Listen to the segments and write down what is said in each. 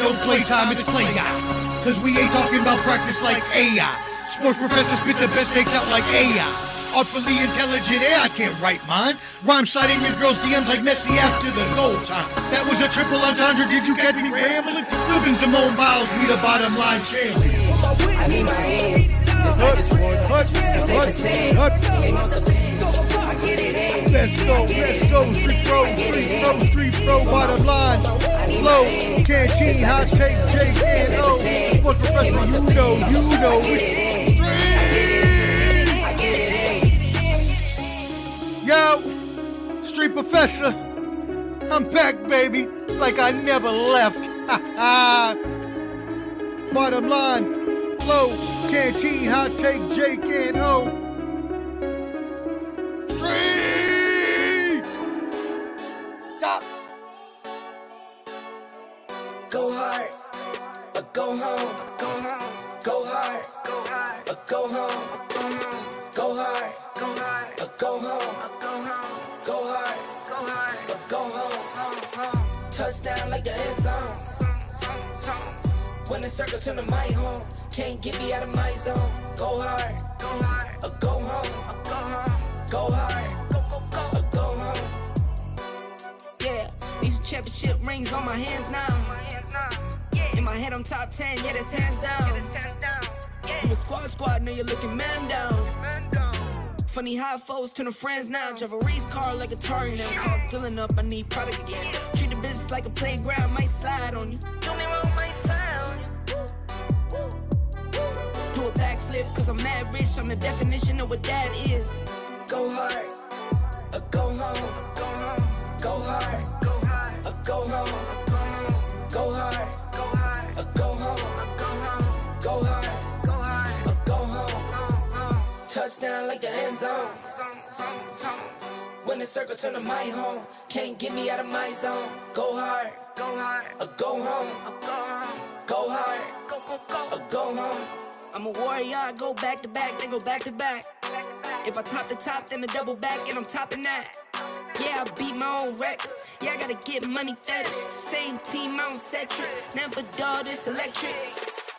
no playtime, it's play guy. Cause we ain't talking about practice like AI. Sports professors spit the best takes out like AI. Artfully intelligent, I can't write mine. Rhyme citing your girl's DMs like Messi after the goal time. That was a triple entendre, did you catch me rambling? Flipping Simone Biles, we the bottom line champion. I need my hands. Let's go, street pro, bottom line. Low, canteen, hot take, J&O. Sports professor, you know. Yo, street professor, I'm back, baby, like I never left. Bottom line, low, canteen, hot take, Jake and O. Street! Stop. Go hard, or go home. Go hard, or go home. Go hard, or go home. Go hard, or go home. Touchdown like the end zone. When the circle turn to my home, can't get me out of my zone. Go hard, or go home. Go hard, or go home. Yeah, these championship rings on my hands now. In my head I'm top 10, yeah, that's hands down. You a squad, know you're looking man down. Funny how foes turn to friends now. Drive a race car like a Atari now. Call filling up, I need product again. Treat the business like a playground, might slide on you. Do a backflip, cause I'm mad rich. I'm the definition of what that is. Go hard, or go home. Go hard, or go home. Go hard, or go home. Go hard, or go home. Touchdown like the end zone. When the circle turn to my home, can't get me out of my zone. Go hard, or go home. Go hard, or go home. I'm a warrior, I go back to back, then go back to back. If I top the top, then I double back, and I'm topping that. Yeah, I beat my own records. Yeah, I gotta get money fetish. Same team, I don't set trip. Never dull, this electric.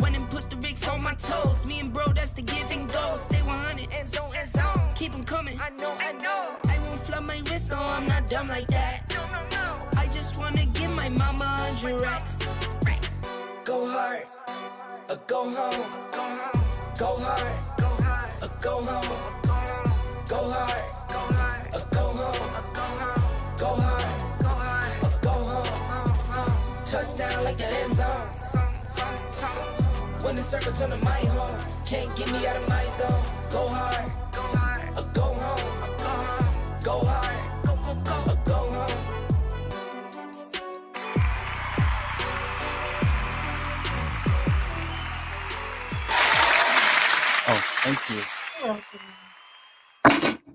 Went and put the Ricks on my toes. Me and bro, that's the give and go. Stay 100, end zone. Keep them coming. I know. I won't flood my wrist, no, I'm not dumb like that. No. I just wanna give my mama 100 racks. Go hard, or go home. Go hard, or go home. Go hard, or go home. Go hard, or go home. Touchdown like the end zone. When the circle turn to my home, can't get me out of my zone. Go hard, or go home. Go hard, or go home. Oh, thank you.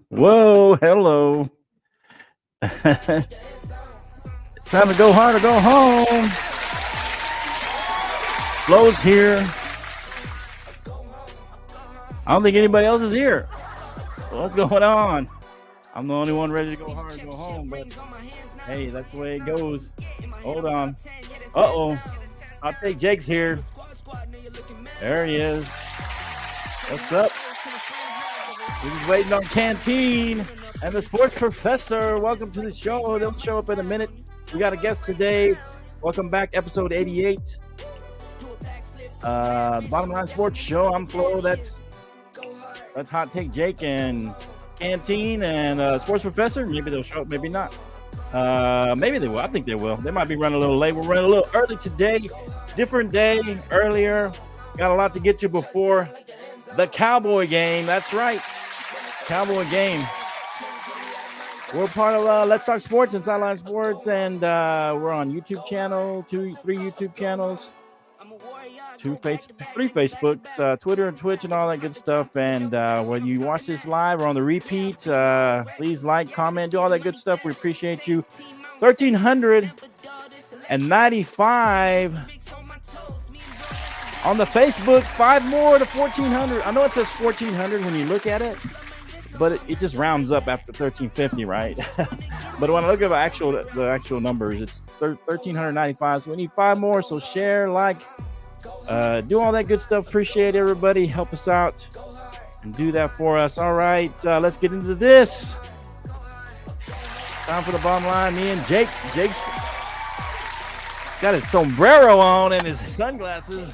Whoa, hello. It's time to go hard or go home. Flo's here. I don't think anybody else is here. What's going on? I'm the only one ready to go hard and go home, but hey, that's the way it goes. Hold on. Uh-oh. I'll take Jake's here. There he is. What's up? We're just waiting on Canteen and the sports professor. Welcome to the show. They'll show up in a minute. We got a guest today. Welcome back, episode 88. The Bottom Line Sports Show. I'm Flo. That's Hot Take Jake and Canteen and sports professor. Maybe they'll show up, maybe not. Maybe they will. I think they will. They might be running a little late. We're running a little early today. Different day, earlier. Got a lot to get to before the Cowboy game. That's right. Cowboy game. We're part of Let's Talk Sports and Sideline Sports, and we're on YouTube channel, three YouTube channels, three Facebooks, Twitter and Twitch and all that good stuff. And when you watch this live or on the repeat, please like, comment, do all that good stuff. We appreciate you. 1,395 on the Facebook, 5 more to 1,400. I know it says 1,400 when you look at it, but it just rounds up after 1,350, right? But when I look at the actual numbers, it's 1,395. So we need 5 more. So share, like, do all that good stuff. Appreciate everybody. Help us out and do that for us. All right, let's get into this. Time for the bottom line. Me and Jake. Jake's got his sombrero on and his sunglasses.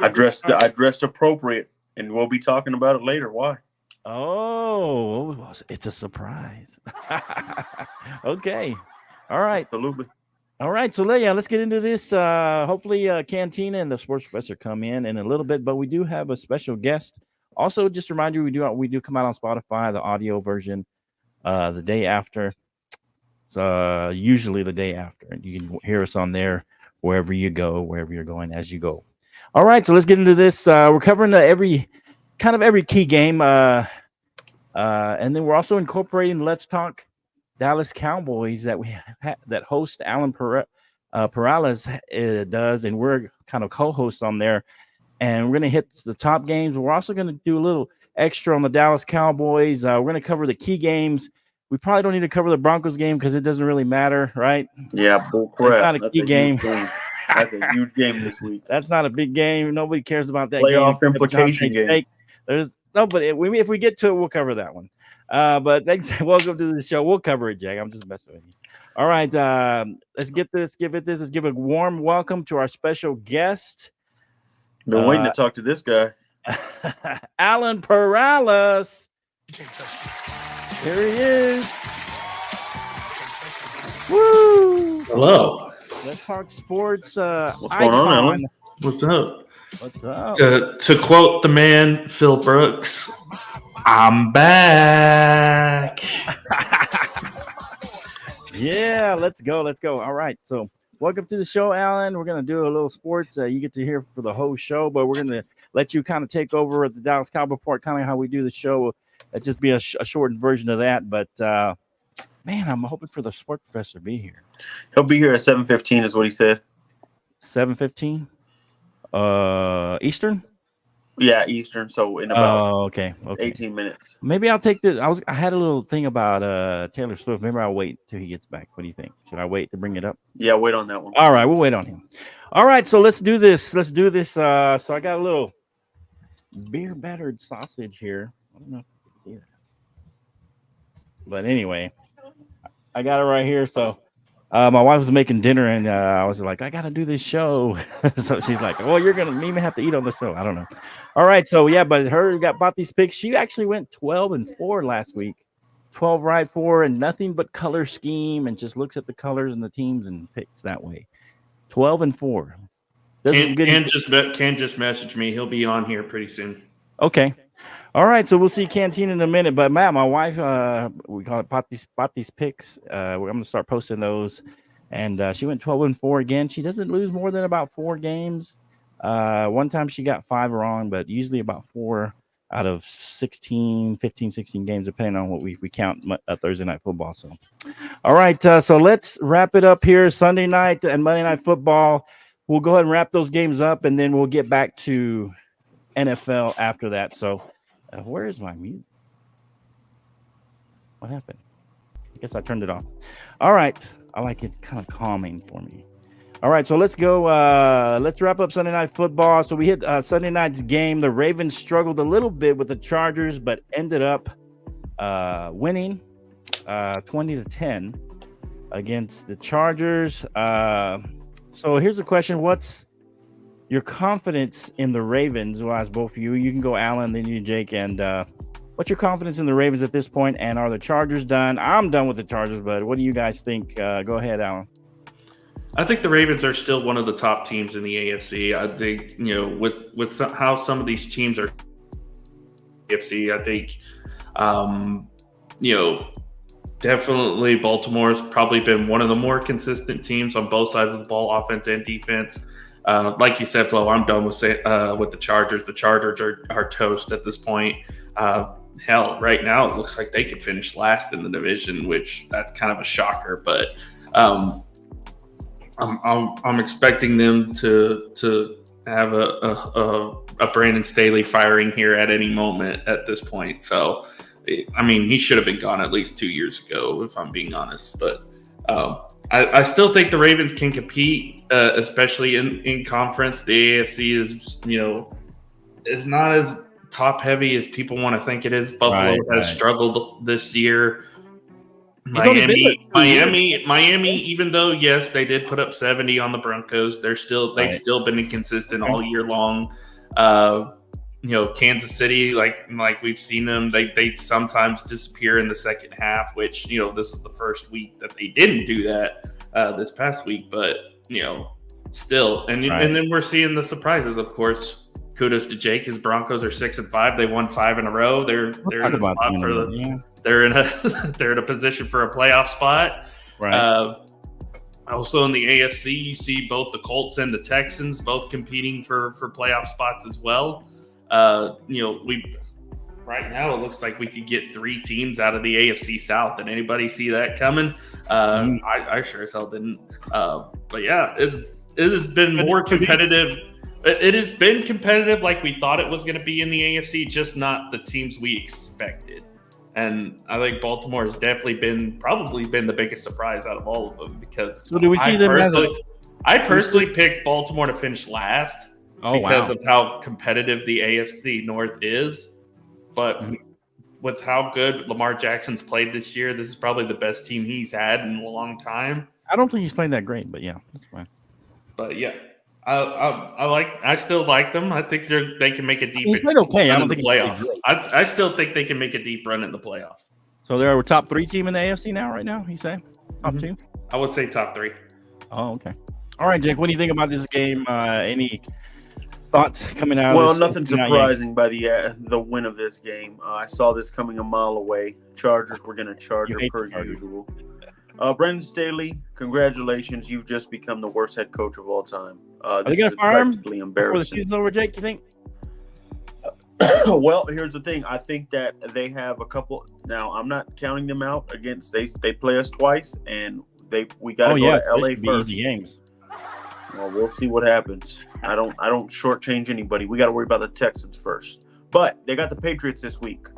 I dressed appropriate, and we'll be talking about it later. Why? Oh, it's a surprise. Okay. All right. Absolutely. All right. So let's get into this. Hopefully Cantina and the Sports Professor come in a little bit, but we do have a special guest. Also, just to remind you, we do come out on Spotify, the audio version, the day after. So usually the day after. And you can hear us on there wherever you're going as you go. All right, so let's get into this. We're covering every key game, and then we're also incorporating Let's Talk Dallas Cowboys that that host Alan Perales does, and we're kind of co-hosts on there. And we're going to hit the top games. We're also going to do a little extra on the Dallas Cowboys. We're going to cover the key games. We probably don't need to cover the Broncos game because it doesn't really matter, right? Yeah, bull crap. It's not a key game. That's a huge game this week. That's not a big game. Nobody cares about that playoff game. implication game. There's no, but if we get to it, we'll cover that one. But thanks. Welcome to the show. We'll cover it, Jack. I'm just messing with you. All right. Let's get this. Let's give a warm welcome to our special guest. Been waiting to talk to this guy. Alan Perales. Here he is. Woo! Hello. Let's talk sports. What's going on, Alan? What's up? What's up? To quote the man Phil Brooks, I'm back. Yeah, let's go. All right. So welcome to the show, Alan. We're going to do a little sports. You get to hear for the whole show, but we're going to let you kind of take over at the Dallas Cowboy Report, kind of how we do the show. It'll just be a shortened version of that. But, man, I'm hoping for the Sports Professor to be here. He'll be here at 7:15 is what he said. 7:15? Eastern? Yeah, Eastern. So in about okay. 18 minutes. Maybe I'll take this. I had a little thing about Taylor Swift. Maybe I'll wait till he gets back. What do you think? Should I wait to bring it up? Yeah, wait on that one. All right, we'll wait on him. All right, so let's do this. So I got a little beer battered sausage here. I don't know if you can see that. But anyway, I got it right here. So my wife was making dinner, and I was like, I got to do this show. So she's like, well, you're going to even have to eat on the show. I don't know. All right. So, yeah, but bought these picks. She actually went 12-4 last week. 12 right, 4, and nothing but color scheme, and just looks at the colors and the teams and picks that way. 12-4. Can just message me. He'll be on here pretty soon. Okay. All right, so we'll see Canteen in a minute. But Matt, my wife, we call it bought these picks. I'm gonna start posting those, and she went 12-4 again. She doesn't lose more than about 4 games. One time she got 5 wrong, but usually about 4 out of 15, 16 games, depending on what we count Thursday night football. So, all right, so let's wrap it up here. Sunday night and Monday night football. We'll go ahead and wrap those games up, and then we'll get back to NFL after that. So. Where is my music? What happened? I guess I turned it off. All right. I like it kind of calming for me. All right. So let's go. Let's wrap up Sunday night football. So we hit Sunday night's game. The Ravens struggled a little bit with the Chargers, but ended up winning 20-10 against the Chargers. So here's the question. What's your confidence in the Ravens? Well, as both of you. You can go Alan, then you, Jake. And what's your confidence in the Ravens at this point? And are the Chargers done? I'm done with the Chargers, but what do you guys think? Go ahead, Alan. I think the Ravens are still one of the top teams in the AFC. I think, with how some of these teams are AFC, I think, definitely Baltimore's probably been one of the more consistent teams on both sides of the ball, offense and defense. Like you said, Flo, I'm done with the Chargers. The Chargers are toast at this point. Hell, right now it looks like they could finish last in the division, which that's kind of a shocker. But I'm expecting them to have a Brandon Staley firing here at any moment at this point. So I mean, he should have been gone at least 2 years ago, if I'm being honest. But I still think the Ravens can compete, especially in conference. The AFC is not as top heavy as people want to think it is. Buffalo has struggled this year. Miami, even though yes, they did put up 70 on the Broncos, they've still been inconsistent all year long. Kansas City, like we've seen them, they sometimes disappear in the second half, which this was the first week that they didn't do that this past week, but still, and then we're seeing the surprises, of course. Kudos to Jake. His Broncos are 6-5. They won 5 in a row. They're in a spot for the. They're in a position for a playoff spot. Right. Also in the AFC, you see both the Colts and the Texans both competing for playoff spots as well. Right now it looks like we could get 3 teams out of the AFC South. Did anybody see that coming? I sure as hell didn't. But yeah, it has been more competitive. It has been competitive like we thought it was going to be in the AFC, just not the teams we expected. And I think Baltimore has definitely probably been the biggest surprise out of all of them, because I personally picked Baltimore to finish last because of how competitive the AFC North is. But with how good Lamar Jackson's played this year, this is probably the best team he's had in a long time. I don't think he's playing that great, but yeah, that's fine. But yeah. I still like them. I think they can make a deep run in the playoffs. I still think they can make a deep run in the playoffs. So they're a top 3 team in the AFC now, right now, you say? Top 2? I would say top 3. Oh, okay. All right, Jake, what do you think about this game? Any thoughts coming out? Well, nothing surprising by the win of this game. I saw this coming a mile away. Chargers were going to charge per usual. Brandon Staley, congratulations. You've just become the worst head coach of all time. Are they going to fire him before the season's over, Jake, you think? Well, here's the thing. I think that they have a couple. Now, I'm not counting them out against. They play us twice, and we got to go to LA first. Easy games. Well, we'll see what happens. I don't shortchange anybody. We got to worry about the Texans first. But they got the Patriots this week.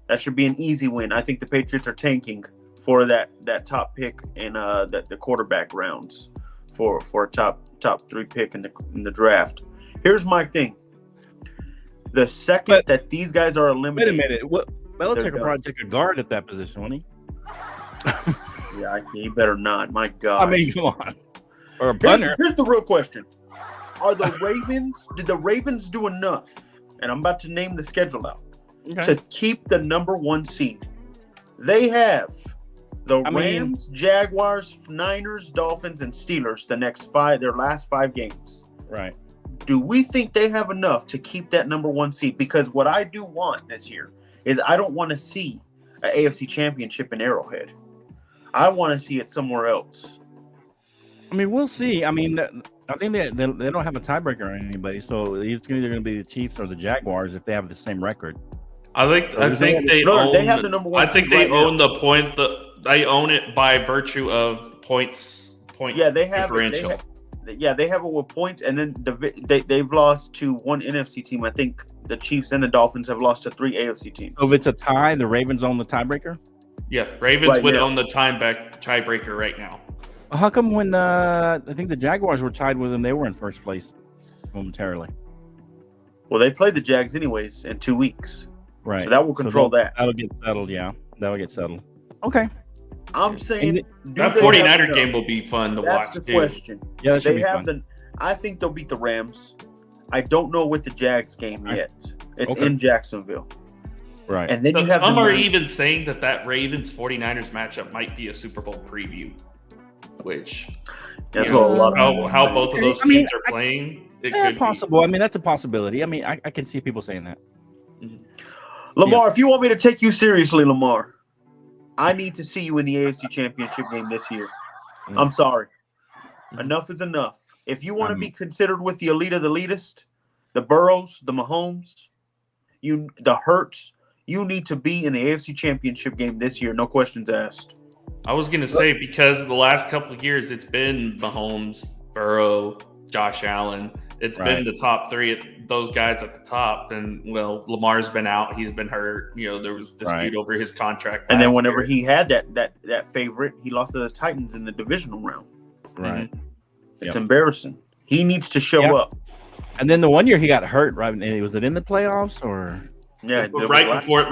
That should be an easy win. I think the Patriots are tanking for that top pick in the quarterback rounds for a top 3 pick in the draft. Here's my thing. The second that these guys are eliminated. Wait a minute. What Belichick will probably take a guard at that position, won't he? Yeah, he better not. My God. I mean, come on. Or a punter. Here's the real question. Did the Ravens do enough? And I'm about to name the schedule out to keep the number 1 seed. They have the Rams, Jaguars, Niners, Dolphins, and Steelers their last 5 games. Right. Do we think they have enough to keep that number 1 seed? Because what I do want this year is I don't want to see an AFC championship in Arrowhead. I want to see it somewhere else. I mean, we'll see. I mean, I think they don't have a tiebreaker on anybody, so it's either going to be the Chiefs or the Jaguars if they have the same record. I think they have the number 1. I think they own the point. They own it by virtue of points. Yeah, they have differential. They have it with points, and then they've lost to 1 NFC team. I think the Chiefs and the Dolphins have lost to 3 AFC teams. So if it's a tie, the Ravens own the tiebreaker? Yeah, Ravens would own the tiebreaker right now. How come when I think the Jaguars were tied with them, they were in first place momentarily? Well, they played the Jags anyways in 2 weeks. Right. So that will control that. That'll get settled, yeah. That'll get settled. Okay. I'm saying that 49er game will be fun to watch. That's the question. Yeah, that should be fun. I think they'll beat the Rams. I don't know with the Jags game yet. It's in Jacksonville. Right. And then some are even saying that Ravens 49ers matchup might be a Super Bowl preview, which that's what a lot of how both of those teams are playing. It could possible. I mean, that's a possibility. I mean, I can see people saying that. Lamar, if you want me to take you seriously, Lamar, I need to see you in the AFC Championship game this year. I'm sorry. Enough is enough. If you want to be considered with the elite of the elitist, the Burrows, the Mahomes, the Hurts, you need to be in the AFC Championship game this year. No questions asked. I was going to say, because the last couple of years it's been Mahomes, Burrow, Josh Allen. It's Right. been the top three, those guys at the top. And, well, Lamar's been out. He's been hurt. There was dispute over his contract. And then last whenever year. he had that favorite, he lost to the Titans in the divisional round. Right. It's embarrassing. He needs to show up. And then the one year he got hurt, right? Was it in the playoffs or? Yeah, right before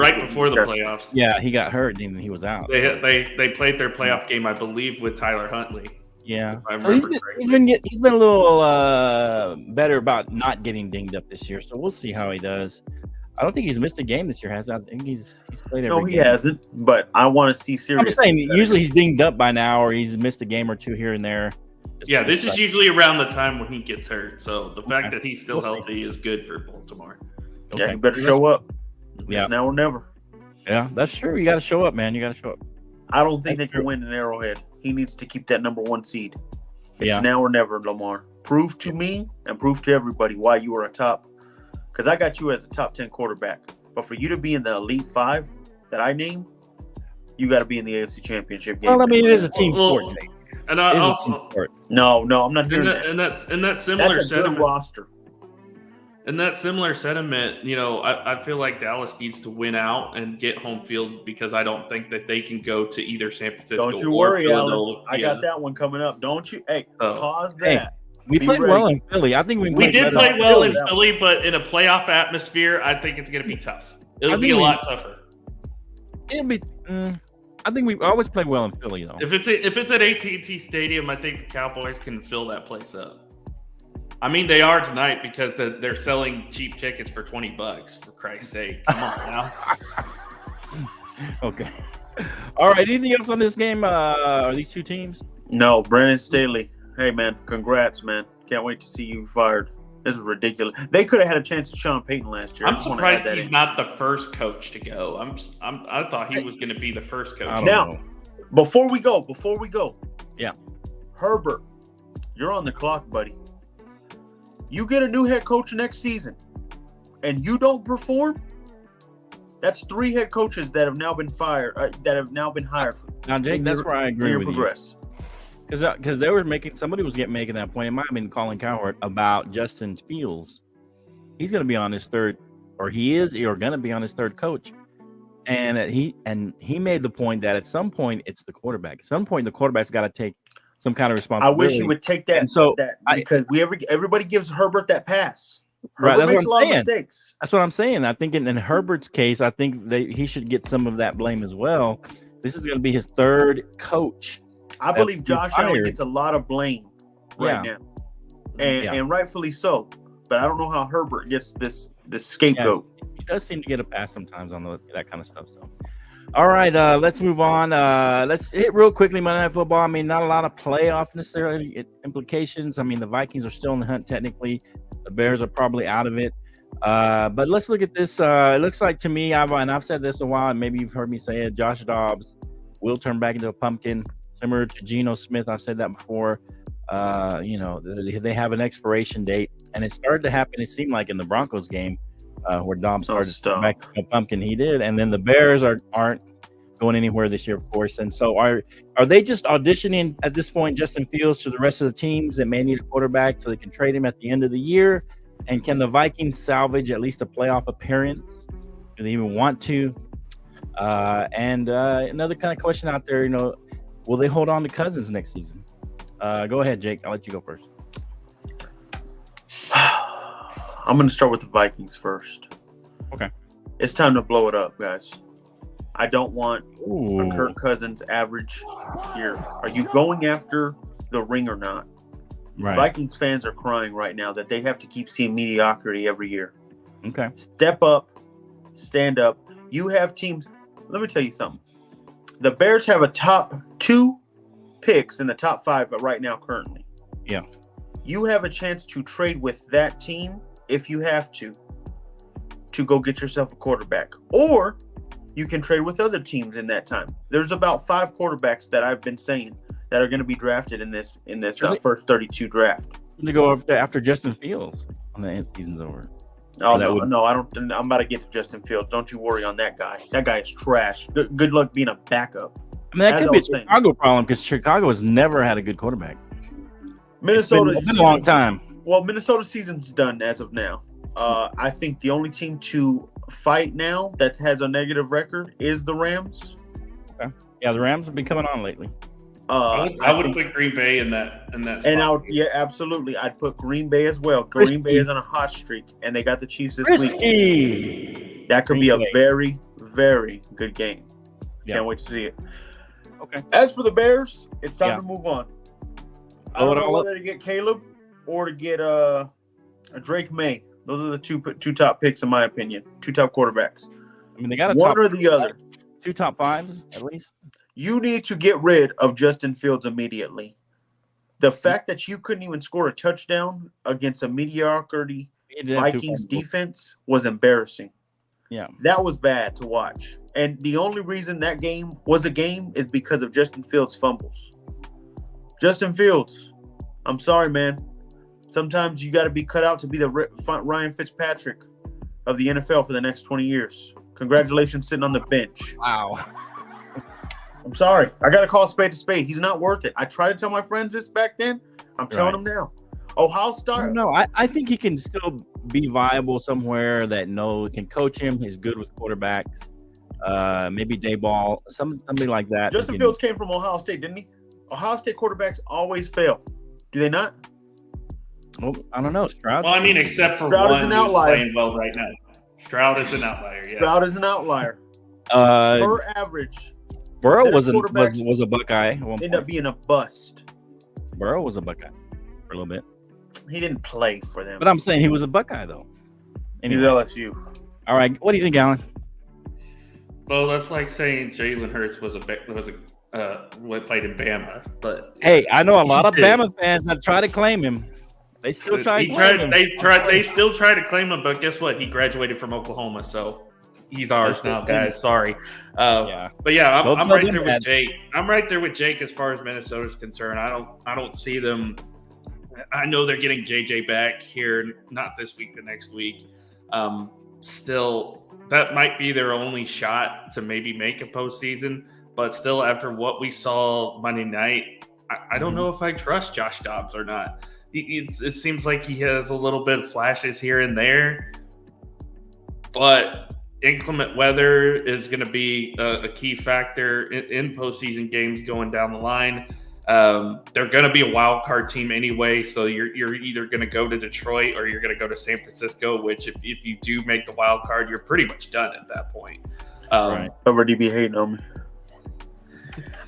the playoffs. Yeah, he got hurt and he was out. They played their playoff game, I believe, with Tyler Huntley. Yeah, I so he's remember been a little better about not getting dinged up this year. So we'll see how he does. I don't think he's missed a game this year, has he? I think he's played every game. No, he hasn't. But I want to see serious. I'm just saying, usually he's dinged up by now, or he's missed a game or two here and there. Yeah, this is usually around the time when he gets hurt. So the fact that he's still healthy is good for Baltimore. Okay. Yeah, he better show up. Yeah, it's now or never. Yeah, that's true. You got to show up, man. You got to show up. I don't think they can win in Arrowhead. He needs to keep that number 1 seed. It's now or never, Lamar. Prove to me and prove to everybody why you are a top. Because I got you as a top 10 quarterback. But for you to be in the Elite 5 that I named, you got to be in the AFC Championship game. Well, I mean, it is a team sport, Jake. And No, I'm not hearing that. And that similar That's a good sentiment. roster. And that similar sentiment, I feel like Dallas needs to win out and get home field because I don't think that they can go to either San Francisco Don't you or worry, Philadelphia. Alan. I got that one coming up. Don't you? Hey, pause that. Hey, we played well in Philly. I think we did play well in Philly, but in a playoff atmosphere, I think it's going to be tough. It'll be a lot tougher. It'll be. I think we always play well in Philly, though. If it's at AT&T Stadium, I think the Cowboys can fill that place up. I mean, they are tonight because they're selling cheap tickets for $20. For Christ's sake, come on now. Okay. All right. Anything else on this game? Are these two teams? No, Brandon Staley. Hey, man, congrats, man. Can't wait to see you fired. This is ridiculous. They could have had a chance at Sean Payton last year. I'm surprised he's not the first coach to go. I thought he was going to be the first coach. Now, before we go. Yeah. Herbert, you're on the clock, buddy. You get a new head coach next season, and you don't perform. That's 3 head coaches that have now been fired. That have now been hired. Now, Jake, that's where I agree with progress. you. Because they were somebody was making that point. It might have been Colin Cowherd about Justin Fields. He's going to be on his third, or going to be on his third coach. And he made the point that at some point it's the quarterback. At some point the quarterback's got to take some kind of responsibility. I wish he would take that. And so because everybody gives Herbert that pass. Right, Herbert makes a lot of mistakes. That's what I'm saying. I think in Herbert's case, I think he should get some of that blame as well. This is going to be his third coach. I believe Josh Allen gets a lot of blame now, and rightfully so. But I don't know how Herbert gets this scapegoat. Yeah, he does seem to get a pass sometimes on that kind of stuff. So, all right, let's move on. Let's hit real quickly Monday Night Football. I mean, not a lot of playoff necessarily implications. I mean, the Vikings are still in the hunt technically. The Bears are probably out of it. But let's look at this. It looks like to me, I've said this a while, and maybe you've heard me say it, Josh Dobbs will turn back into a pumpkin, similar to Geno Smith. I've said that before. They have an expiration date, and it started to happen, it seemed like, in the Broncos game where Dobbs started to turn back into a pumpkin. He did. And then the Bears aren't going anywhere this year, of course. And so are they just auditioning at this point Justin Fields to the rest of the teams that may need a quarterback so they can trade him at the end of the year? And can the Vikings salvage at least a playoff appearance? Do they even want to? And another kind of question out there, will they hold on to Cousins next season? Go ahead, Jake. I'll let you go first. I'm going to start with the Vikings first. Okay. It's time to blow it up, guys. I don't want a Kirk Cousins average year. Are you going after the ring or not? Right. Vikings fans are crying right now that they have to keep seeing mediocrity every year. Okay. Step up, stand up. You have teams. Let me tell you something. The Bears have a top 2 picks in the top 5 right now currently. Yeah. You have a chance to trade with that team if you have to go get yourself a quarterback. Or you can trade with other teams in that time. There's about 5 quarterbacks that I've been saying that are going to be drafted in this first 32 draft. To go after Justin Fields when the season's over. Oh, no, I don't. I'm about to get to Justin Fields. Don't you worry on that guy. That guy is trash. Good luck being a backup. I mean, that could be a Chicago problem because Chicago has never had a good quarterback. Minnesota. It's been a long time. Well, Minnesota's season's done as of now. I think the only team to fight now that has a negative record is the Rams. Okay. Yeah, the Rams have been coming on lately. I would put Green Bay in that. And absolutely, I'd put Green Bay as well. Green Bay is on a hot streak, and they got the Chiefs this week. That could be a very, very good game. Can't wait to see it. Okay. As for the Bears, it's time to move on. I Blow don't it know all up. whether to get Caleb or to get a Drake May. Those are the two top picks in my opinion. Two top quarterbacks. I mean, they got a one top or the other. Two top fives at least. You need to get rid of Justin Fields immediately. The fact that you couldn't even score a touchdown against a mediocrity Vikings defense was embarrassing. Yeah. That was bad to watch. And the only reason that game was a game is because of Justin Fields' fumbles. Justin Fields, I'm sorry, man. Sometimes you got to be cut out to be the Ryan Fitzpatrick of the NFL for the next 20 years. Congratulations sitting on the bench. Wow. I'm sorry. I got to call a spade a spade. He's not worth it. I tried to tell my friends this back then. I'm telling them now. Ohio State. No, I think he can still be viable somewhere that can coach him. He's good with quarterbacks. Maybe Dayball, somebody like that. Justin Fields came from Ohio State, didn't he? Ohio State quarterbacks always fail. Do they not? Well, I don't know. Stroud. Well, I mean, except for Stroud is one an who's outlier. playing well right now. Stroud is an outlier. Yeah. Stroud is an outlier. Per average. Burrow was a Buckeye. At one ended point. up being a bust. Burrow was a Buckeye for a little bit. He didn't play for them. But I'm saying he was a Buckeye though. He's LSU. All right. What do you think, Alan? Well, that's like saying Jalen Hurts was what played in Bama, but Hey, I know a lot of Bama fans that try to claim him. They still try to claim him. They still try to claim him, but guess what? He graduated from Oklahoma, so he's ours now, guys. Sorry. But yeah, I'm right there with Jake. I'm right there with Jake as far as Minnesota's concerned. I don't see them. I know they're getting JJ back here, not this week, the next week. Still, that might be their only shot to maybe make a postseason. But still, after what we saw Monday night, I don't know if I trust Josh Dobbs or not. It seems like he has a little bit of flashes here and there, but inclement weather is going to be a key factor in postseason games going down the line. They're going to be a wild card team anyway, so you're either going to go to Detroit or you're going to go to San Francisco, which if you do make the wild card, you're pretty much done at that point. Right. Already be hating on me.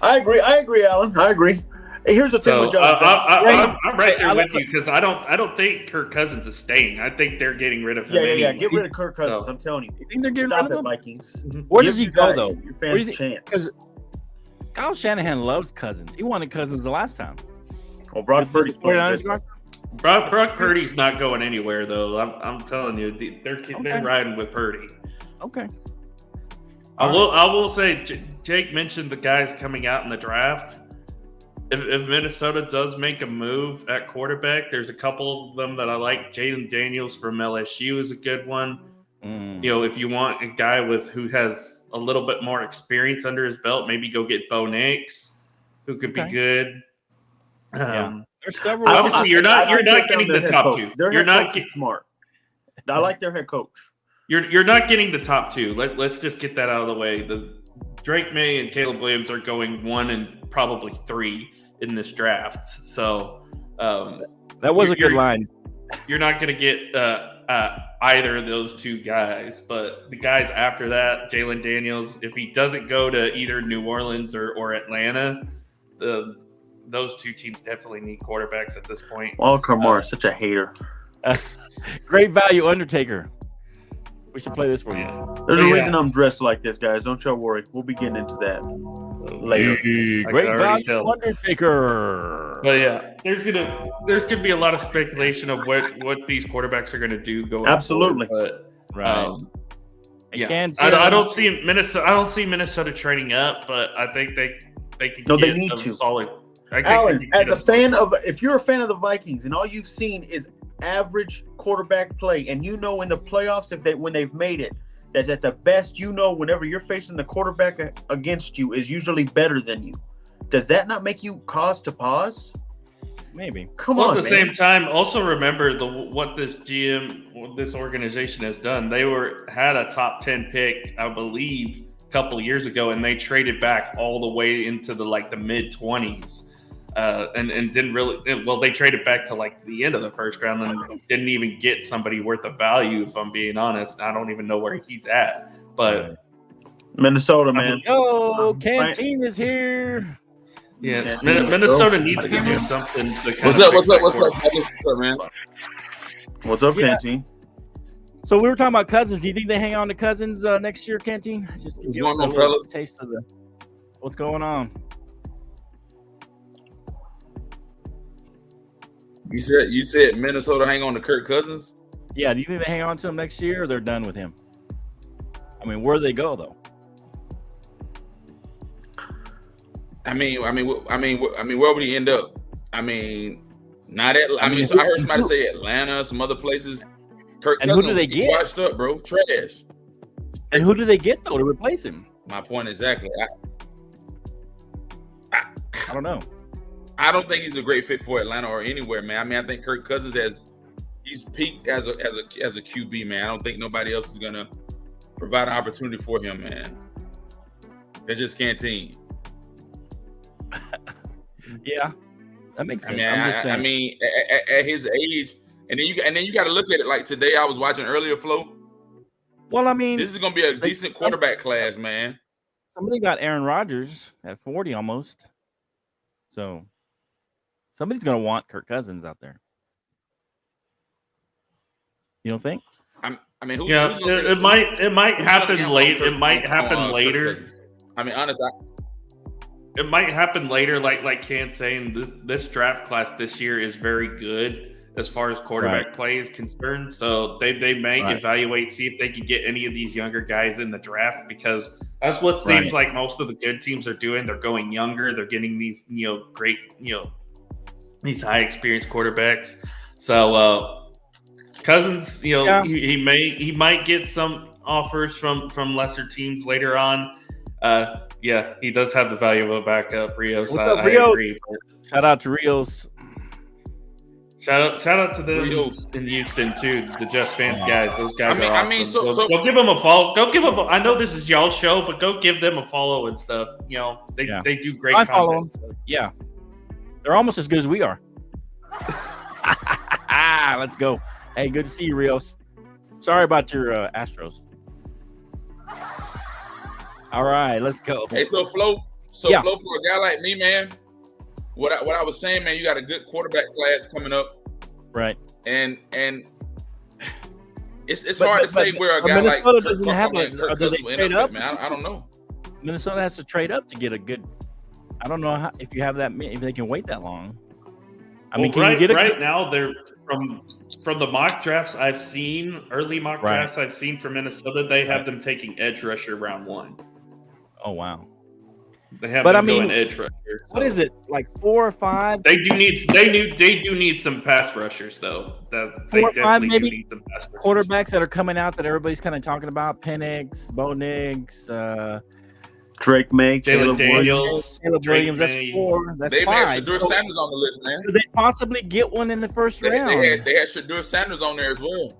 I agree, Alan. I agree. Hey, here's the thing with Josh. I'm right there with you because I don't think Kirk Cousins is staying. I think they're getting rid of him. Yeah. Get rid of Kirk Cousins. I'm telling you. You think they're getting Stop rid of it, him? Vikings. Where does he go though? Your fans a chance. Because Kyle Shanahan loves Cousins. He wanted Cousins the last time. Well, Brock Purdy's playing. Brock Purdy's not going anywhere though. I'm telling you, they're riding with Purdy. Okay. I will say, Jake mentioned the guys coming out in the draft. If Minnesota does make a move at quarterback, there's a couple of them that I like. Jaden Daniels from LSU is a good one. If you want a guy who has a little bit more experience under his belt, maybe go get Bo Nix, who could be good. There's several. Obviously, you're not getting the top two. You're not getting smart. I like their head coach. You're not getting the top two. Let's just get that out of the way. The Drake May and Caleb Williams are going 1 and probably 3 in this draft. So that was a good line. You're not going to get either of those two guys, but the guys after that, Jalen Daniels, if he doesn't go to either New Orleans or Atlanta, those two teams definitely need quarterbacks at this point. Walker Moore is such a hater. Great value, Undertaker. We should play this for you. There's a reason I'm dressed like this, guys. Don't y'all worry. We'll be getting into that later. Great value, Undertaker. But yeah, there's gonna be a lot of speculation of what these quarterbacks are gonna do going Absolutely. forward. But, Right. I don't see Minnesota. I don't see Minnesota trading up, but I think they can. They need to. Solid. Alan, if you're a fan of the Vikings and all you've seen is average quarterback play, and you know in the playoffs when they've made it, that at the best, whenever you're facing the quarterback against you is usually better than you. Does that not make you cause to pause? Maybe. Come on, At the same time, also remember what this organization has done. They had a top 10 pick, I believe, a couple years ago, and they traded back all the way into the mid 20s. And didn't really they traded back to the end of the first round and didn't even get somebody worth of value. If I'm being honest, I don't even know where he's at. But Minnesota, man. Oh, Canteen is here. Yeah, Minnesota needs to do something. What's up, man? What's up, Canteen? So we were talking about Cousins. Do you think they hang on to Cousins next year, Canteen? Just give us a little taste of what's going on. You said Minnesota hang on to Kirk Cousins? Yeah. Do you think they hang on to him next year, or they're done with him? I mean, where do they go though? I mean, where would he end up? I mean, not at. I heard somebody say Atlanta, some other places. Kirk and Cousins, who do they get? Washed up, bro. Trash. And who do they get though to replace him? My point exactly. I don't know. I don't think he's a great fit for Atlanta or anywhere, man. I mean, I think Kirk Cousins he's peaked as a QB, man. I don't think nobody else is gonna provide an opportunity for him, man. They just can't team. Yeah, that makes sense. I mean, at his age, and then you got to look at it like today. I was watching earlier, Flo. Well, I mean, this is gonna be a decent quarterback class, man. Somebody got Aaron Rodgers at 40 almost, so somebody's gonna want Kirk Cousins out there. You don't think? It might happen late. It might happen later. I mean, honestly. It might happen later, like Can's saying. This draft class this year is very good as far as quarterback play is concerned. So they may evaluate, see if they can get any of these younger guys in the draft, because that's what seems like most of the good teams are doing. They're going younger. They're getting these great these high experienced quarterbacks. So Cousins, he might get some offers from lesser teams later on. Yeah, he does have the value of a backup. Rios. What's up, Rios? I agree. Shout out to Rios. Shout out to them in Houston too. The Just Fans guys. Those guys are awesome. Go give them a follow. Go give them. I know this is y'all's show, but go give them a follow and stuff. They do great content. Yeah, they're almost as good as we are. Let's go. Hey, good to see you, Rios. Sorry about your Astros. All right, let's go. Hey, Flo, for a guy like me, man, what I was saying, man, you got a good quarterback class coming up, right? And it's hard to say where a guy Minnesota like doesn't have it. Kirk Cousins will end up, man. I don't know. Minnesota has to trade up to get a good. I don't know if you have that. If they can wait that long. I mean, can you get it right now? They're from the mock drafts I've seen, early mock drafts I've seen for Minnesota. They have them taking edge rusher round 1. Oh wow! They have them going edge rusher. What is it, like 4 or 5? They do need some pass rushers though. 4 or 5 maybe need some pass quarterbacks that are coming out that everybody's kind of talking about. Penix, Bo Nix, Drake May, Caleb Williams. That's 4. That's they 5. They had Shadur Sanders on the list, man. Could they possibly get one in the first round? They had Shadur Sanders on there as well.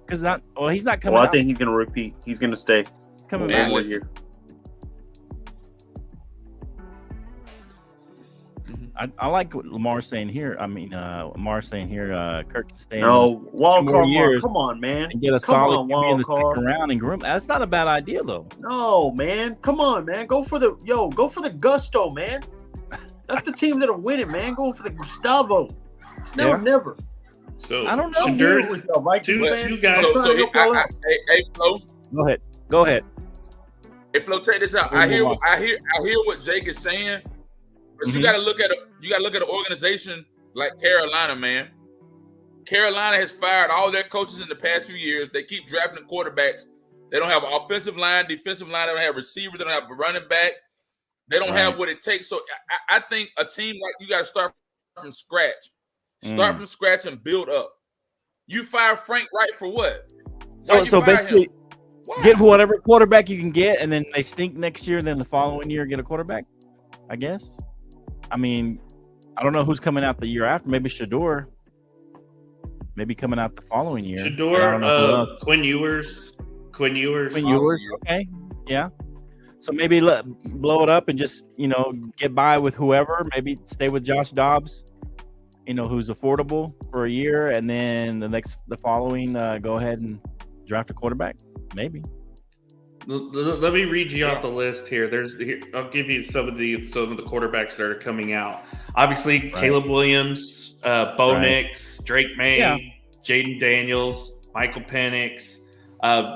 He's not coming. I think he's going to repeat. He's going to stay. He's coming back one year. I like what Lamar's saying here. I mean, Lamar's saying here, Kirk can stay. No, Wildcard years. Come on, man. And get a solid QB in the second round and groom. That's not a bad idea, though. No, man. Come on, man. Go for the gusto, man. That's the team that are winning, man. Go for the Gustavo. It's never. So I don't know. Two guys. Hey, Flo. Go ahead. Hey, Flo, check this out. I hear what Jake is saying. But you got to look at an organization like Carolina, man. Carolina has fired all their coaches in the past few years. They keep drafting quarterbacks. They don't have an offensive line, defensive line. They don't have receivers. They don't have a running back. They don't have what it takes. So I think a team like you got to start from scratch. Start from scratch and build up. You fire Frank Wright for what? So basically, get whatever quarterback you can get, and then they stink next year, and then the following year get a quarterback, I guess. I mean, I don't know who's coming out the year after. Maybe Shador. Maybe coming out the following year. Shador, Quinn Ewers. Okay. Yeah. So maybe blow it up and just, get by with whoever. Maybe stay with Josh Dobbs, who's affordable for a year. And then the following, go ahead and draft a quarterback. Maybe. Let me read you out the list here. I'll give you some of the quarterbacks that are coming out. Obviously, right. Caleb Williams, Bo Nix, Drake May, Jaden Daniels, Michael Penix,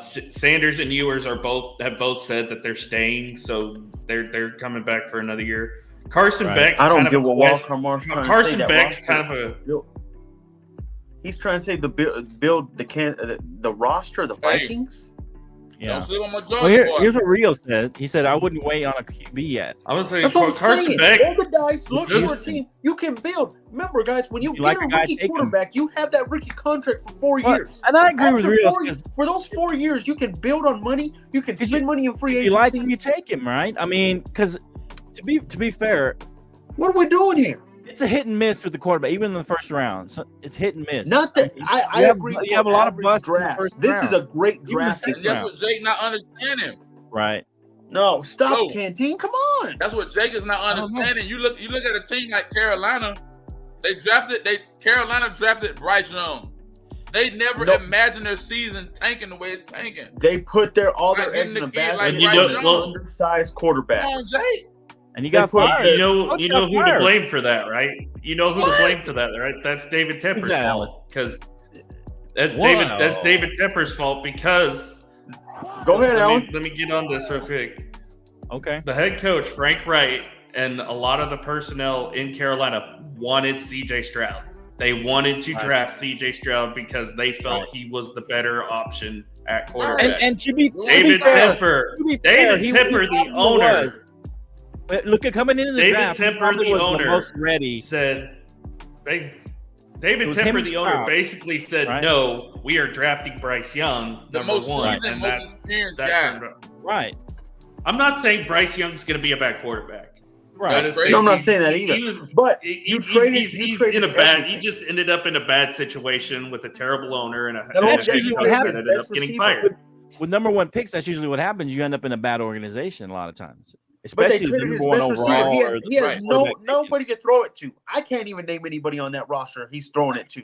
Sanders and Ewers have both said that they're staying, so they're coming back for another year. Carson Beck's I don't kind get of what Walter Marsh trying Carson to say. Beck's kind of a. He's trying to say build the roster of the Vikings. Yeah. Don't sleep on my here's what Rio said. He said, I wouldn't wait on a QB yet. I would say Carson Beck. All the guys look for a team you can build. Remember, guys, when you get a rookie quarterback, you have that rookie contract for 4 years. And I agree with Rio. For those 4 years, you can build on money. You can spend money in free agency. You like him, you take him, right? I mean, because to be fair, what are we doing here? It's a hit and miss with the quarterback, even in the first round. So it's hit and miss. Not that I agree. You have a lot of busts drafts. This is a great draft. And that's what Jake not understanding. Right. No, stop, Canteen. Come on. That's what Jake is not understanding. You look at a team like Carolina. Carolina drafted Bryce Young. They never imagined their season tanking the way it's tanking. They put all their eggs in a basket. Undersized quarterback. Come on, Jake. And you got fired. You know who to blame for that, right? You know who to blame for that, right? That's David Tepper's fault. Because that's David Tepper's fault because. Go ahead, Alan. Let me get on this real quick. Okay. The head coach, Frank Wright, and a lot of the personnel in Carolina wanted C.J. Stroud. They wanted to draft C.J. Stroud because they felt he was the better option at quarterback. And to be David Tepper, the owner. Look at coming into the draft. David Tepper, the owner, most ready. Said, David Tepper, the owner, basically said, "No, we are drafting Bryce Young, the most seasoned, most experienced guy." Right. I'm not saying Bryce Young's going to be a bad quarterback. Right. No, I'm not saying that either. But he just ended up in a bad situation with a terrible owner and that's usually what happens. Ended up getting fired. With number one picks, that's usually what happens. You end up in a bad organization a lot of times. Especially the number one overall. He has nobody to throw it to. I can't even name anybody on that roster he's throwing it to.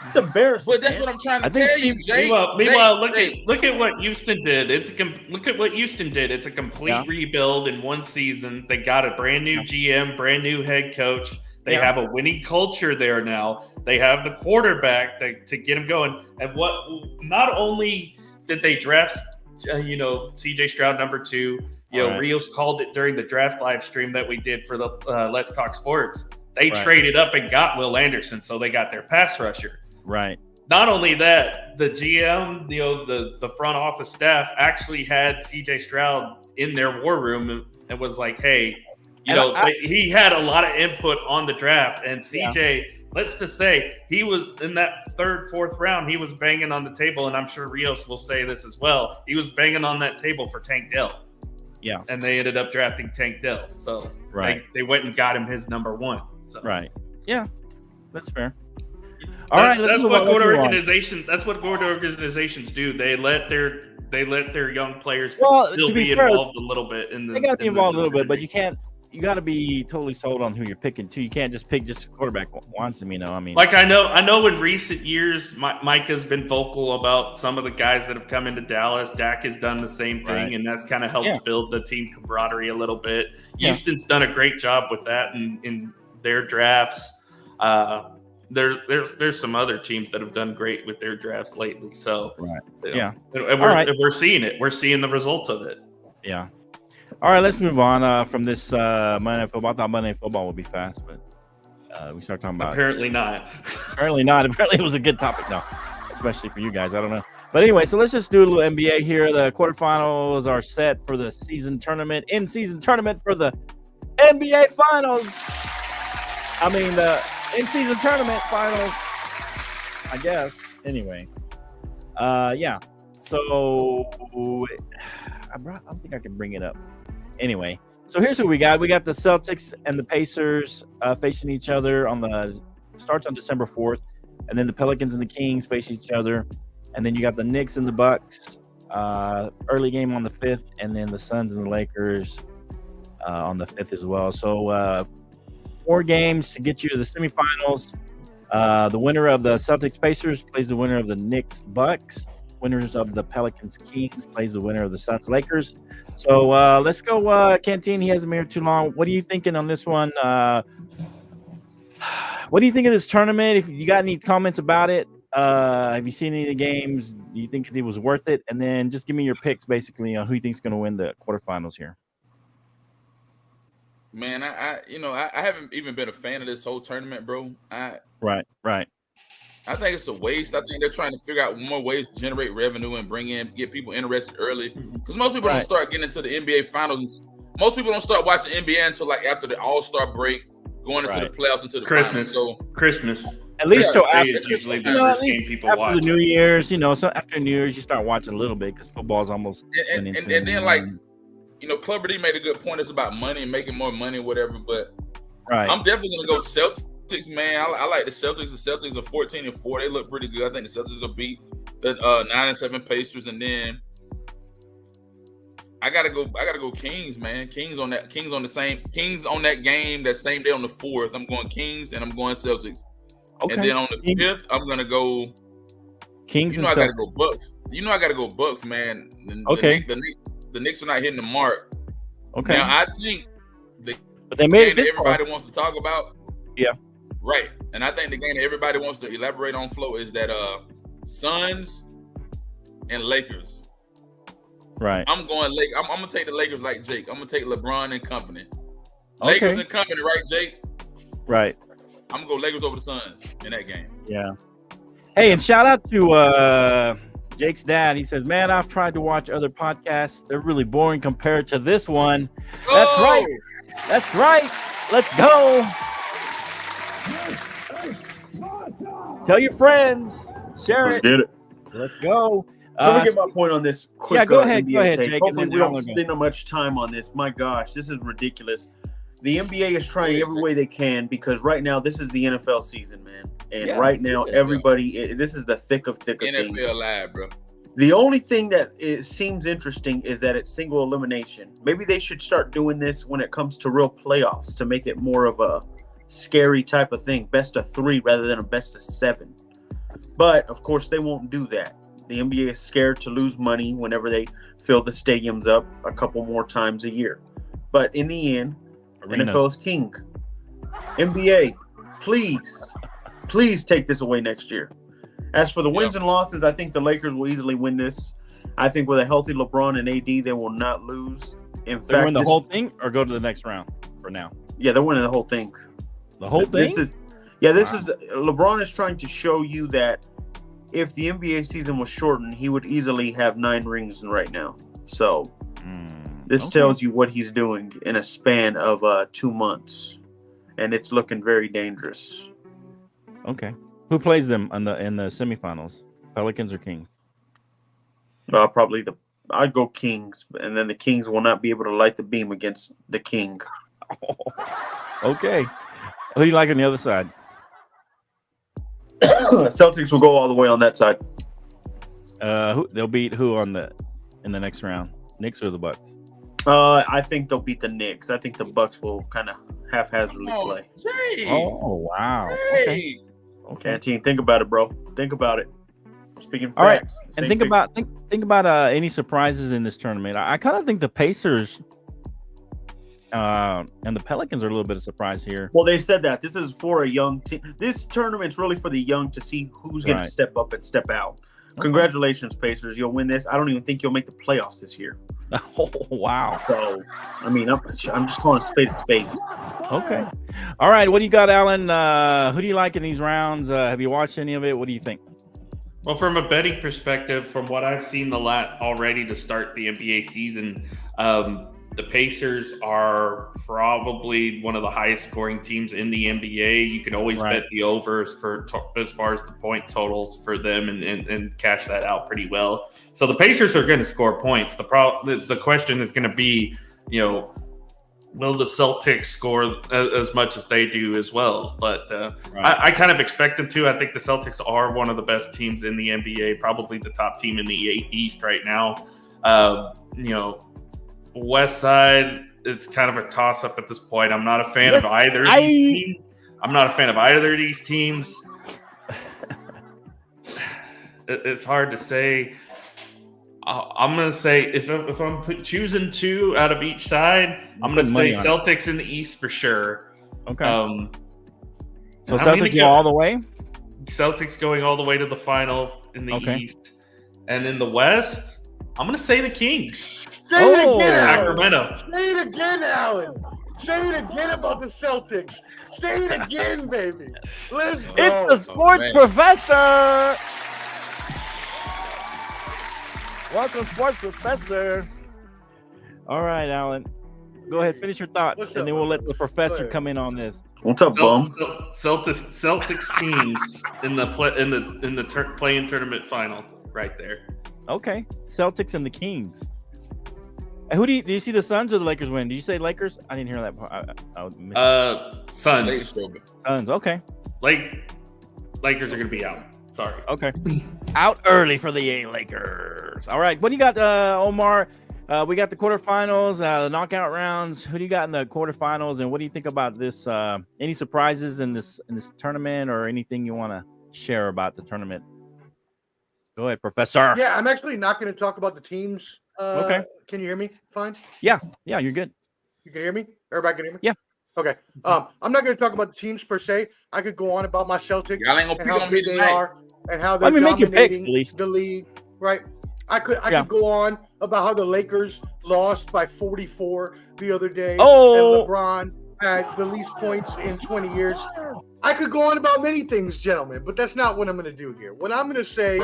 It's embarrassing. But that's what I'm trying to tell you, Jay. Meanwhile, look at what Houston did. It's a complete rebuild in one season. They got a brand new GM, brand new head coach. They have a winning culture there now. They have the quarterback to get them going. And not only did they draft, C.J. Stroud number 2. Rios called it during the draft live stream that we did for the Let's Talk Sports. They traded up and got Will Anderson, so they got their pass rusher. Right. Not only that, the GM, the front office staff actually had C.J. Stroud in their war room and was like, "Hey, he had a lot of input on the draft." And C.J., let's just say he was in that third, fourth round, he was banging on the table, and I'm sure Rios will say this as well. He was banging on that table for Tank Dell. Yeah. And they ended up drafting Tank Dell. So they went and got him his number 1. So. Right. Yeah. That's fair. That's what good organizations do. They let their young players still be involved a little bit in the they gotta be involved a little bit, but you got to be totally sold on who you're picking too. You can't just pick just a quarterback once. I mean, like I know in recent years, Mike has been vocal about some of the guys that have come into Dallas. Dak has done the same thing, and that's kind of helped build the team camaraderie a little bit. Yeah. Houston's done a great job with that in their drafts. There's some other teams that have done great with their drafts lately. So we're seeing it. We're seeing the results of it. Yeah. All right, let's move on from this Monday Night Football. I thought Monday Night Football would be fast, but we start talking about Apparently not. Apparently not. Apparently it was a good topic. No, especially for you guys. I don't know. But anyway, so let's just do a little NBA here. The quarterfinals are set for the in-season tournament for the NBA Finals. I mean, the in-season tournament finals, I guess. Anyway, yeah. So I don't think I can bring it up. Anyway, So here's what we got. We got the Celtics and the Pacers facing each other starts on December 4th, and then the Pelicans and the Kings face each other, and then you got the Knicks and the Bucks early game on the 5th, and then the Suns and the Lakers on the 5th as well. So 4 games to get you to the semifinals. The winner of the Celtics Pacers plays the winner of the Knicks Bucks. Winners of the Pelicans Kings plays the winner of the Suns Lakers. So let's go, Canteen. He hasn't been here too long. What are you thinking on this one? What do you think of this tournament? If you got any comments about it, have you seen any of the games? Do you think it was worth it? And then just give me your picks, basically, on who you think is going to win the quarterfinals here. Man, I haven't even been a fan of this whole tournament, bro. Right. I think it's a waste. I think they're trying to figure out more ways to generate revenue and get people interested early. Because most people don't start getting into the NBA finals. Most people don't start watching NBA until like after the All-Star break, going into the playoffs, into the Christmas. finals. So Christmas. At least till after, usually the first game people watch. The New Year's, so after New Year's, you start watching a little bit because football's almost. And then like, Clubber D made a good point. It's about money and making more money, whatever. But I'm definitely gonna go Celtics. Man, I like the Celtics. The Celtics are 14-4. They look pretty good. I think the Celtics will beat the 9-7 Pacers, and then I gotta go Kings, man. Kings on that game that same day on the 4th. I'm going Kings and I'm going Celtics. Okay. And then on the 5th, I'm gonna go Kings. I gotta go Bucks. I gotta go Bucks, man. The Knicks are not hitting the mark. Okay. Now I think but they made it this everybody wants to talk about. Yeah. Right. And I think the game that everybody wants to elaborate on, Flo, is that Suns and Lakers. Right. I'm going Lakers. I'm gonna take the Lakers like Jake. I'm gonna take LeBron and company. Lakers and company, right, Jake? Right. I'm gonna go Lakers over the Suns in that game. Yeah. Hey, and shout out to Jake's dad. He says, "Man, I've tried to watch other podcasts. They're really boring compared to this one." That's right. That's right. Let's go. Tell your friends. Share it. Get it. Let's go. Let me get my point on this quick. Yeah, go ahead, NBA Jake. Hopefully we don't spend much time on this. My gosh, this is ridiculous. The NBA is trying every way they can because right now this is the NFL season, man. And right now everybody, this is the thick of things. NFL live, bro. The only thing that seems interesting is that it's single elimination. Maybe they should start doing this when it comes to real playoffs to make it more of a scary type of thing, best of 3 rather than a best of 7. But of course they won't do that. The NBA is scared to lose money whenever they fill the stadiums up a couple more times a year. But in the end, NFL is king. NBA, please take this away next year. As for the wins and losses, I think the Lakers will easily win this. I think with a healthy LeBron and AD, they will not lose. In fact, win the whole thing or go to the next round for now? Yeah, they're winning the whole thing. The whole thing? This is LeBron is trying to show you that if the NBA season was shortened, he would easily have 9 rings right now. So this tells you what he's doing in a span of 2 months, and it's looking very dangerous. Okay, who plays them in the semifinals? Pelicans or Kings? Probably I'd go Kings, and then the Kings will not be able to light the beam against the King. Okay. Who do you like on the other side? Celtics will go all the way on that side. They'll beat who in the next round? Knicks or the Bucks? I think they'll beat the Knicks. I think the Bucks will kind of haphazardly play. Jay. Oh wow. Jay. Okay. Canteen, think about it, bro. Think about it. Speaking facts. All right, and think about any surprises in this tournament. I kind of think the Pacers and the Pelicans are a little bit of surprise here. Well, they said that this is for a young team. This tournament's really for the young to see who's going to step up and step out. Congratulations, Pacers. You'll win this. I don't even think you'll make the playoffs this year. Oh, wow. So, I mean, I'm just calling a spade. Okay. All right. What do you got, Alan? Who do you like in these rounds? Have you watched any of it? What do you think? Well, from a betting perspective, from what I've seen the lot already to start the NBA season, the Pacers are probably one of the highest scoring teams in the NBA. You can always bet the overs for as far as the point totals for them and cash that out pretty well. So the Pacers are going to score points. The question is going to be, will the Celtics score as much as they do as well? But I kind of expect them to. I think the Celtics are one of the best teams in the NBA, probably the top team in the East right now. West Side, it's kind of a toss-up at this point. I'm not a fan of either of these teams. I'm not a fan of either of these teams. It's hard to say. I'm going to say if I'm choosing two out of each side, I'm going to say Celtics in the East for sure. Okay. So Celtics go all the way? Celtics going all the way to the final in the East. And in the West, I'm going to say the Kings. Say it again, Sacramento. Say it again, Alan. Say it again about the Celtics. Say it again, baby. Let's go. It's the Sports Professor. Welcome, Sports Professor. All right, Alan. Go ahead, finish your thought, and then we'll let the professor come in on this. What's up, bum? Celtics Kings in the play-in tournament final, right there. Okay, Celtics and the Kings. And who do you see the Suns or the Lakers win? Did you say Lakers? I didn't hear that part. Suns. Suns. Okay. Lakers are gonna be out. Sorry. Okay. Out early for the Lakers. All right. What do you got, Omar? We got the quarterfinals, the knockout rounds. Who do you got in the quarterfinals, and what do you think about this? Any surprises in this tournament, or anything you want to share about the tournament? Go ahead, Professor. Yeah, I'm actually not going to talk about the teams. Okay. Can you hear me? Fine. Yeah, you're good. You can hear me? Everybody can hear me? Yeah. Okay. I'm not going to talk about the teams per se. I could go on about my Celtics and how good they are and how they're dominating the league. Right. I could go on about how the Lakers lost by 44 the other day. And LeBron had the least points in 20 years. I could go on about many things, gentlemen, but that's not what I'm going to do here. What I'm going to say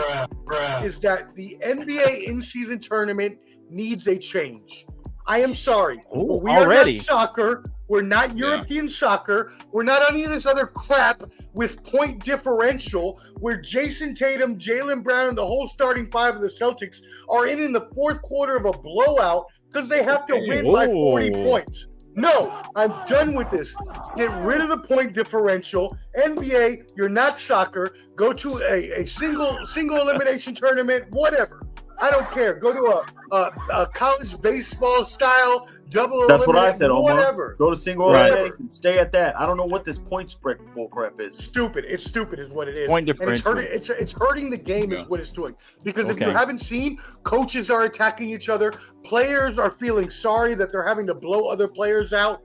is that the NBA in-season tournament needs a change. I am sorry, but we are not soccer. We're not European soccer. We're not any of this other crap with point differential where Jason Tatum, Jaylen Brown, and the whole starting five of the Celtics are in the fourth quarter of a blowout because they have to win by 40 points. No, I'm done with this. Get rid of the point differential. NBA, you're not soccer. Go to a single elimination tournament, whatever. I don't care. Go to a college baseball style double. That's what I said, Omar. Whatever. Go to single elimination and stay at that. I don't know what this point spread bullcrap is. Stupid. It's stupid is what it is. Point differential. And it's hurting the game is what it's doing. Because if you haven't seen, coaches are attacking each other. Players are feeling sorry that they're having to blow other players out.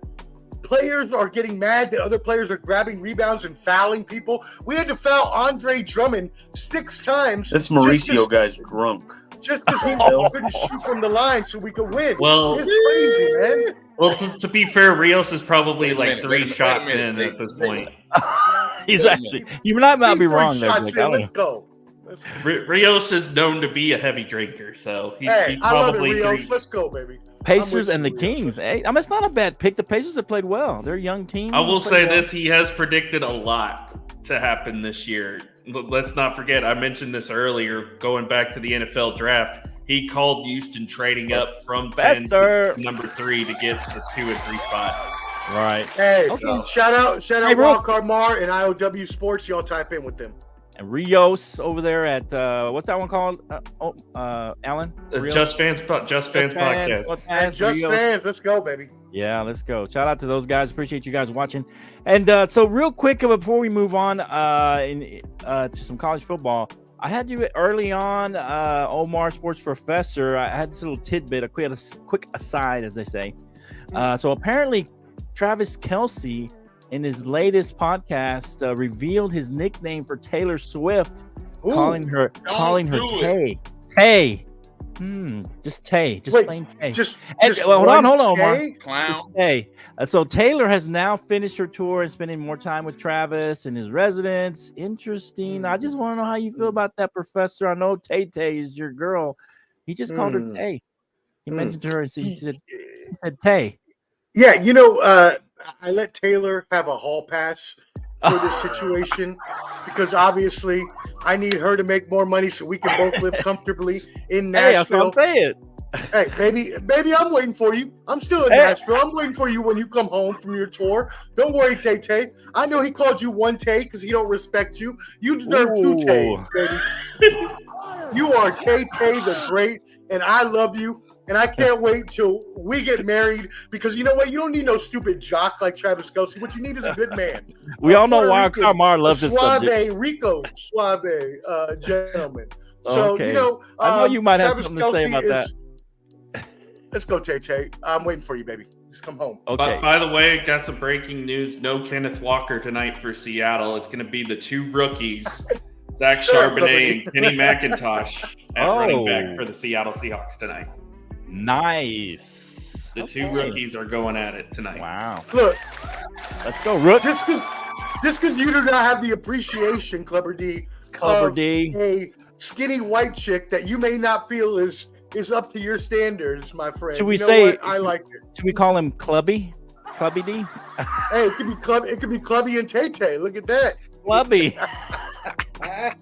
Players are getting mad that other players are grabbing rebounds and fouling people. We had to foul Andre Drummond 6 times. This Mauricio guy's drunk. Just because he couldn't shoot from the line so we could win. Well, it's crazy, man. Well, to be fair, Rios is probably like 3 shots in at this point. He's actually, you might not be wrong there. Let's go. Rios is known to be a heavy drinker, so he probably. I love it, Rios. Let's go, baby. Pacers and the Kings. Hey, I mean, it's not a bad pick. The Pacers have played well. They're a young team. I will say this: he has predicted a lot to happen this year. Let's not forget, I mentioned this earlier, going back to the NFL draft, he called Houston trading up from 10 to number 3 to get the 2 and 3 spot. Right. Hey, shout out Wildcard Mar and IOW Sports. Y'all type in with them. And Rios over there at what's that one called? Alan? Just Fans Podcast. And Just Rios. Fans, let's go, baby. Yeah, let's go. Shout out to those guys. Appreciate you guys watching. And so real quick before we move on to some college football, I had you early on, Omar, Sports Professor. I had this little tidbit, a quick aside, as they say. So apparently Travis Kelce in his latest podcast revealed his nickname for Taylor Swift, calling her Tay. Tay. Just Tay. Just plain Tay. Hold on, Omar. Just Tay. So Taylor has now finished her tour and spending more time with Travis and his residence. Interesting. I just want to know how you feel about that, Professor. I know Tay Tay is your girl. He just called her Tay. He mentioned her and he said Tay. Yeah, I let Taylor have a hall pass for this situation because obviously I need her to make more money so we can both live comfortably in Nashville. Hey, that's what I'm saying. Hey, baby, I'm waiting for you. I'm still in Nashville. I'm waiting for you when you come home from your tour. Don't worry, Tay. I know he called you one Tay because he don't respect you. You deserve two Tays, baby. You are Tay the Great, and I love you. And I can't wait till we get married because you know what? You don't need no stupid jock like Travis Kelce. What you need is a good man. We all know why Kamar loves this subject. Suave gentleman. So, okay. you know, I know you might Travis have something to say about that. Let's go, Tay. I'm waiting for you, baby. Just come home. Okay. By the way, got some breaking news. No Kenneth Walker tonight for Seattle. It's going to be the two rookies, Zach Charbonnet and Kenny McIntosh at running back for the Seattle Seahawks tonight. Nice. The two rookies are going at it tonight. Wow. Look. Let's go, Rooks. Just because you do not have the appreciation, Clever D, a skinny white chick that you may not feel is up to your standards, my friend. Should we say what? I like it. Should we call him Clubby? Clubby D? Hey, it could be Clubby and Tay. Look at that. Clubby.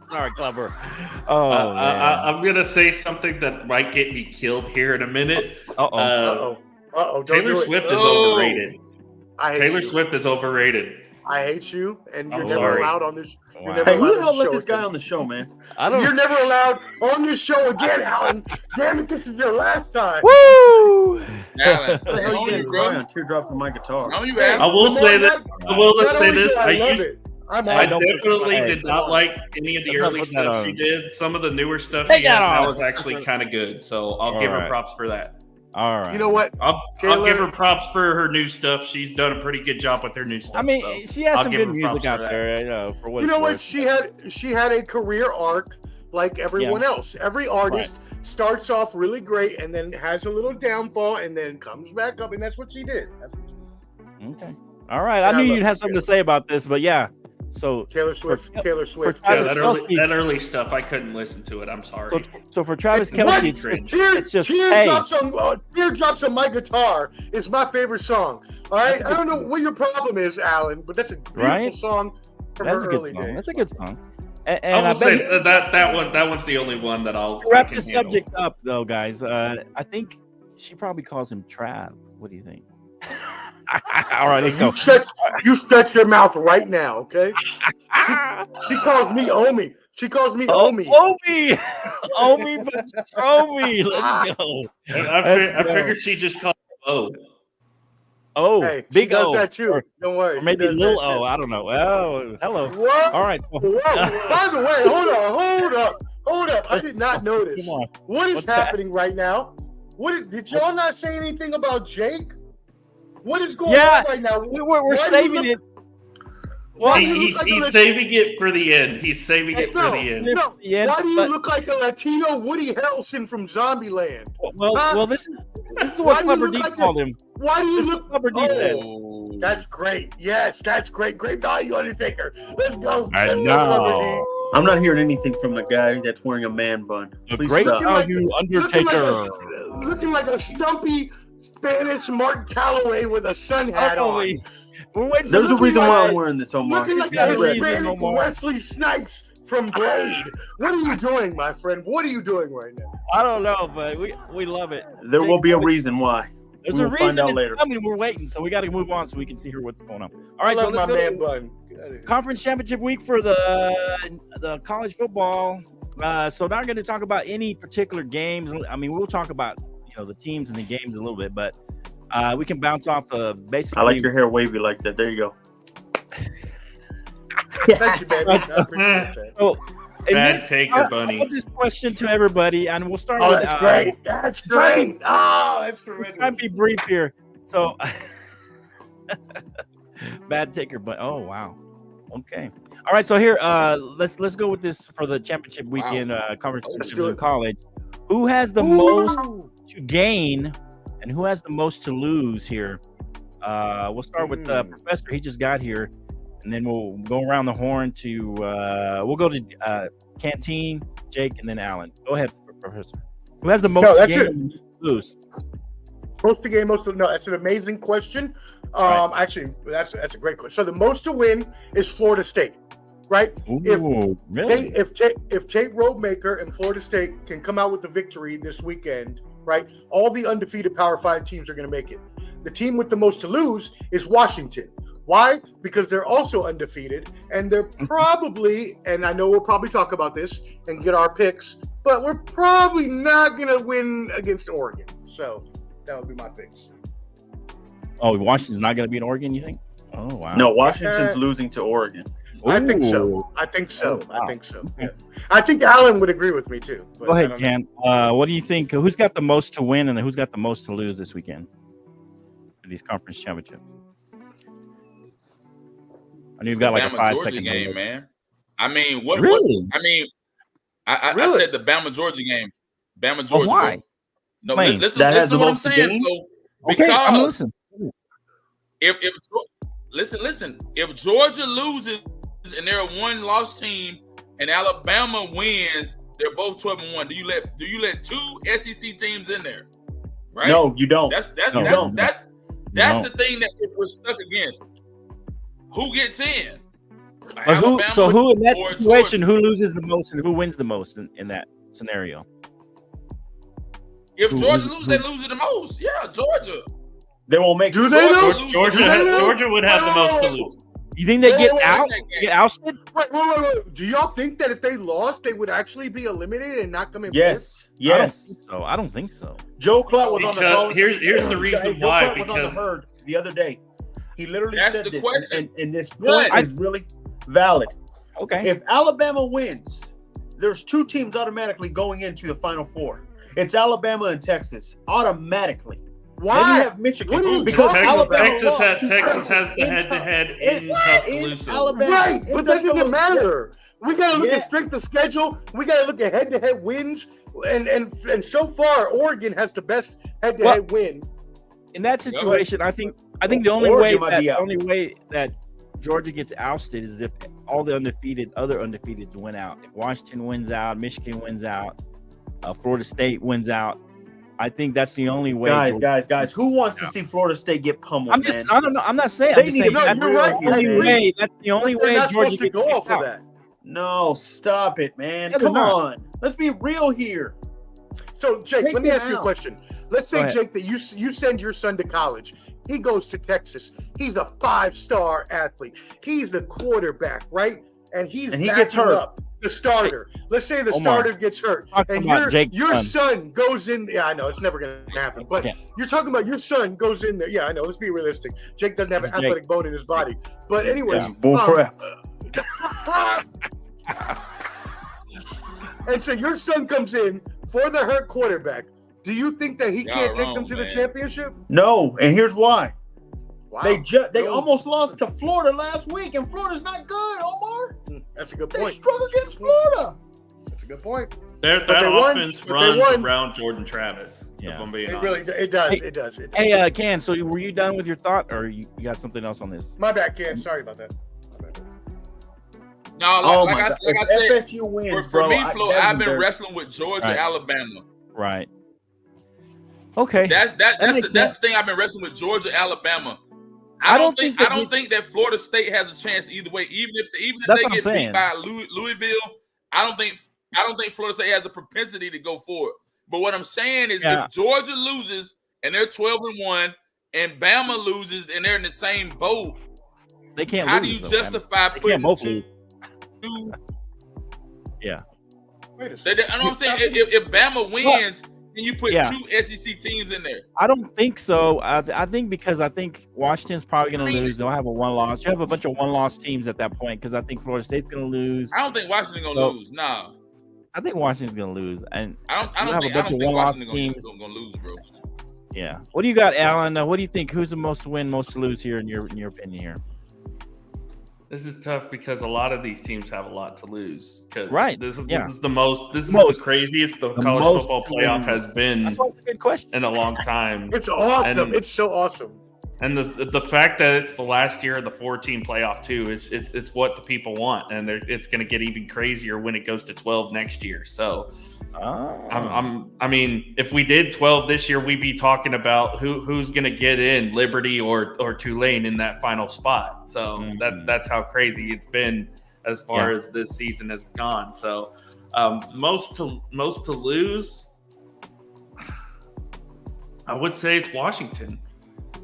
Sorry, Clubber. Oh, I'm gonna say something that might get me killed here in a minute. Taylor Swift is overrated. Taylor Swift is overrated. I hate you, and you're never allowed on this. Wow. Hey, who the hell let this guy on the show, man? You're never allowed on this show again, Alan. Damn it, this is your last time. Woo! Alan, teardrop from my guitar. No, you Alan. I will say that. I will say this. I definitely did not like any of the early stuff she did. Some of the newer stuff she has now is actually kind of good. So I'll give her props for that. All right. You know what? I'll give her props for her new stuff. She's done a pretty good job with her new stuff. I mean, she has some good music out there. You know, for what you know what? She had a career arc like everyone else. Every artist starts off really great and then has a little downfall and then comes back up, and that's what she did. Okay. All right. I knew you'd have something to say about this, but yeah. So Taylor Swift. Yeah, that early stuff, I couldn't listen to it. I'm sorry. So for Travis Kelce, it's just Teardrops on My Guitar is my favorite song. All right, I don't know what your problem is, Alan, but that's a beautiful song from her early days. That's a good song. And I will say that one's the only one that I'll wrap this subject up, though, guys. I think she probably calls him Trav. What do you think? All right, let's go. You stretch your mouth right now, okay? She calls me Omi. She calls me Omi. Omi, Omi. Let's go. I figured she just called O. Oh, hey, big does O. that too. Don't worry. Or maybe little O. I don't know. Oh, hello. What? All right. Whoa. By the way, hold up. I did not notice. What is happening right now? Did y'all not say anything about Jake? What is going on right now? We're saving it. He's saving it for the end. He's saving it for the end. No. Why do you look like a Latino Woody Harrelson from Zombieland? Well, this is what Clever D called him. Why do you look? Clever D said. That's great. Yes, that's great. Great value, Undertaker. Let's go. I know. I'm not hearing anything from the guy that's wearing a man bun. A great value, Undertaker. Looking like a stumpy Spanish Mark Calloway with a sun hat on. There's a reason why I'm wearing this, Omar. Looking like a Hispanic Wesley Snipes from Blade. What are you doing, my friend? What are you doing right now? I don't know, but we love it. There will be a reason why. There's a reason it's later. Coming. We're waiting, so we got to move on so we can see here what's going on. All right, so let's go. Conference championship week for the college football. So not going to talk about any particular games. I mean, we'll talk about the teams and the games a little bit, but we can bounce off the basic. I like your hair wavy like that. There you go. Thank you, baby. I appreciate that. So, Bad taker, bunny. I'll put this question to everybody, and we'll start with. That's great. That's great. That's tremendous. Try and be brief here. So, bad taker, but oh wow, okay, all right. So here, let's go with this for the championship weekend conference in college. Who has the most to gain, and who has the most to lose here? We'll start with Professor. He just got here. And then we'll go around the horn to we'll go to Canteen, Jake, and then Alan. Go ahead, Professor. Who has the most to gain and lose? Most to gain, most to no. That's an amazing question. Actually, that's a great question. So the most to win is Florida State, right? Really? If Tate Rodemaker and Florida State can come out with the victory this weekend, right? All the undefeated Power 5 teams are going to make it. The team with the most to lose is Washington. Why? Because they're also undefeated, and they're probably, and I know we'll probably talk about this and get our picks, but we're probably not going to win against Oregon. So that would be my picks. Oh, Washington's not going to beat Oregon, you think? Oh, wow. No, Washington's losing to Oregon. I think so. I think so. Oh, wow. I think so. Yeah. I think Alan would agree with me too. Go ahead, Ken. What do you think? Who's got the most to win and who's got the most to lose this weekend for these conference championships? I know you've got like a 5-second game, man. I mean, what? Really? What, I mean, I said the Bama Georgia game. Bama Georgia. Oh, why? No, listen to what I'm saying. Though, okay, I'm listening. If Georgia loses and they're a one-loss team, and Alabama wins, they're both 12-1. Do you let two SEC teams in there? Right? No, you don't. That's the thing that we're stuck against. Who gets in? Who in that situation, who loses the most and who wins the most in that scenario? If Georgia loses, they lose the most. Yeah, Georgia. They won't make. Do they know? Georgia would have the most to lose. You think they get ousted? Wait. Do y'all think that if they lost, they would actually be eliminated and not come in? Yes. I don't think so. Joe Clark was on the phone. Here's the reason why. Because was on the herd the other day. He literally That's said the this, question. and this point is really valid. Okay. If Alabama wins, there's two teams automatically going into the Final Four. It's Alabama and Texas automatically. Why? Then you have Michigan because Texas has the head-to-head in Tuscaloosa. Right, but that doesn't matter. We got to look at strength of schedule. We got to look at head-to-head wins, and so far Oregon has the best head-to-head win. In that situation, I think the only way that Georgia gets ousted is if all the other undefeateds win out. If Washington wins out, Michigan wins out, Florida State wins out. I think that's the only way. Guys, who wants to see Florida State get pummeled? I don't know. I'm not saying. That's the only way Georgia gets go off of that. No, stop it, man. Come on. Let's be real here. So, Jake, let me ask you a question. Let's say, Jake, that you send your son to college. He goes to Texas. He's a 5-star athlete. He's the quarterback, right? And he gets hurt. Up the starter. Let's say the starter gets hurt. And your son goes in. Yeah, I know. It's never going to happen. But you're talking about your son goes in there. Yeah, I know. Let's be realistic. Jake doesn't have an athletic bone in his body. But anyways. And so your son comes in for the hurt quarterback. Do you think that he can't take them to the championship? No, and here's why. Wow. They almost lost to Florida last week, and Florida's not good, Omar. That's a good point. They struggle against Florida. That's a good point. That offense runs around Jordan Travis. Yeah. If I'm being honest. Really, it does. It does. Hey, Ken, so were you done with your thought, or you got something else on this? My bad, Ken. Sorry about that. No, like I said, FSU wins, for me, Flo, I've been wrestling with Georgia, Alabama. Right. Okay. That's the thing I've been wrestling with Georgia, Alabama. I don't think that Florida State has a chance either way. Even if they get beat by Louisville, I don't think Florida State has a propensity to go forward. But what I'm saying is, if Georgia loses and they're 12-1, and Bama loses and they're in the same boat, they can't. How do you justify putting two? Yeah. Wait a second. I know what I'm saying. If Bama wins, then you put two SEC teams in there. I don't think so. I think Washington's probably going to lose. They'll have a one-loss. You have a bunch of one-loss teams at that point because I think Florida State's going to lose. I don't think Washington's going to lose. Nah. I think Washington's going to lose, and I don't think Washington's going to lose, bro. Yeah. What do you got, Alan? What do you think? Who's the most to win, most to lose here in your opinion here? This is tough because a lot of these teams have a lot to lose. This is the craziest the college football playoff has been. That's a good question. In a long time. It's awesome. It's so awesome. And the fact that it's the last year of the 4-team playoff too, it's what the people want, and it's going to get even crazier when it goes to 12 next year. So, I mean, if we did 12 this year, we'd be talking about who's going to get in, Liberty or Tulane in that final spot. So that's how crazy it's been as far as this season has gone. So most to lose. I would say it's Washington.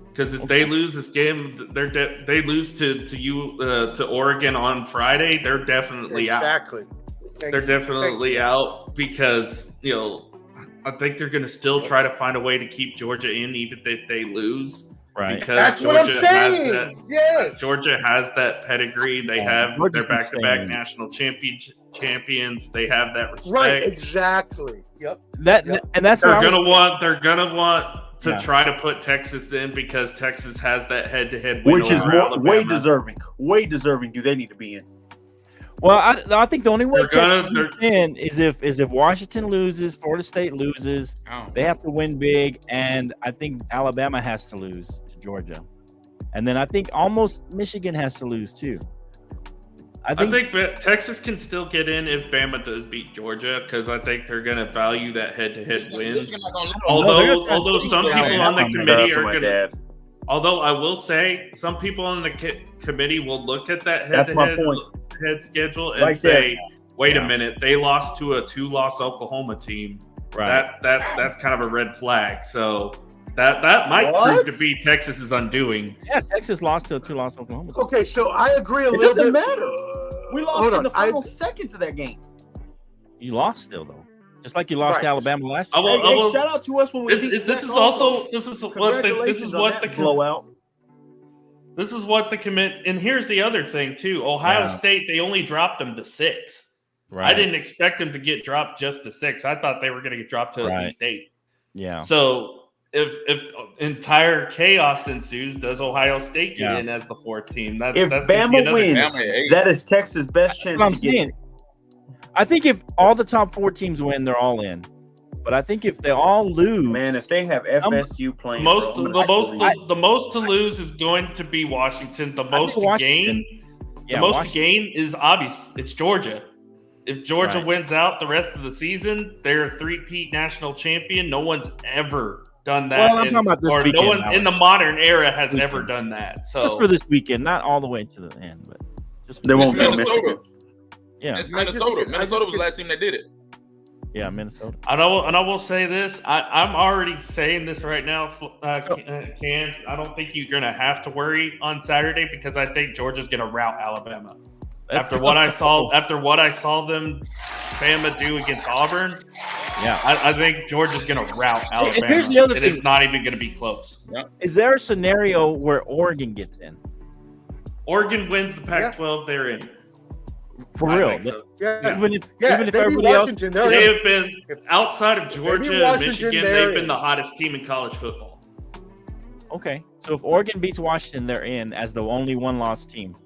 Because if they lose this game, they lose to Oregon on Friday, they're definitely out. Exactly. They're definitely out because, I think they're going to still try to find a way to keep Georgia in even if they lose. Right. Because That's Georgia what I'm saying. has that. Yes. Georgia has that pedigree. They have Georgia's their back-to-back insane. national champions. They have that respect. Right. Exactly. Yep. And that's They're what gonna want to try to put Texas in because Texas has that head-to-head win Which is over Alabama. way deserving. Way deserving. Do they need to be in? Well, I think the only way They're Texas gets in is if Washington loses, Florida State loses, they have to win big, and I think Alabama has to lose to Georgia, and then I think almost Michigan has to lose too. I think Texas can still get in if Bama does beat Georgia because I think they're going to value that head-to-head win. Although some people on the committee are going to. Although I will say some people on the committee will look at that head-to-head schedule and say, "Wait a minute, they lost to a 2-loss Oklahoma team. Right. That's kind of a red flag." So that might prove to be Texas's undoing. Yeah, Texas lost to a 2-loss Oklahoma team. Okay, so I agree a It little doesn't bit. matter. We lost in the final seconds of that game. You lost still though, just like you lost to Alabama last year. Hey, shout out to us when we beat This is what the commit. And here's the other thing too. Ohio State, they only dropped them to 6. Right. I didn't expect them to get dropped just to 6. I thought they were going to get dropped to at least 8. Yeah. So if entire chaos ensues, does Ohio State get in as the 4th team? If that's Bama wins, that is Texas' best chance I'm to get saying. I think if all the top 4 teams win, they're all in. But I think if they all lose, man, if they have FSU playing, the most to lose is going to be Washington. The most to gain, to gain is obvious. It's Georgia. If Georgia wins out the rest of the season, they're a 3-peat national champion. No one's ever done that. Well, I'm talking about this weekend, no one in the modern era has ever done that. So just for this weekend, not all the way to the end, but just they won't be Minnesota. Yeah, it's Minnesota. Minnesota was the last team that did it. Yeah, Minnesota. And I will say this. I'm already saying this right now, Cans. I don't think you're going to have to worry on Saturday because I think Georgia's going to rout Alabama. After what I saw them Bama do against Auburn, I think Georgia's going to rout Alabama. And here's the other thing. It's not even going to be close. Yeah. Is there a scenario where Oregon gets in? Oregon wins the Pac-12, they're in. For real? So. Yeah. Even if everybody else, they have been outside of Georgia and Michigan. They've been the hottest team in college football. Okay, so if Oregon beats Washington, they're in as the only 1-loss team,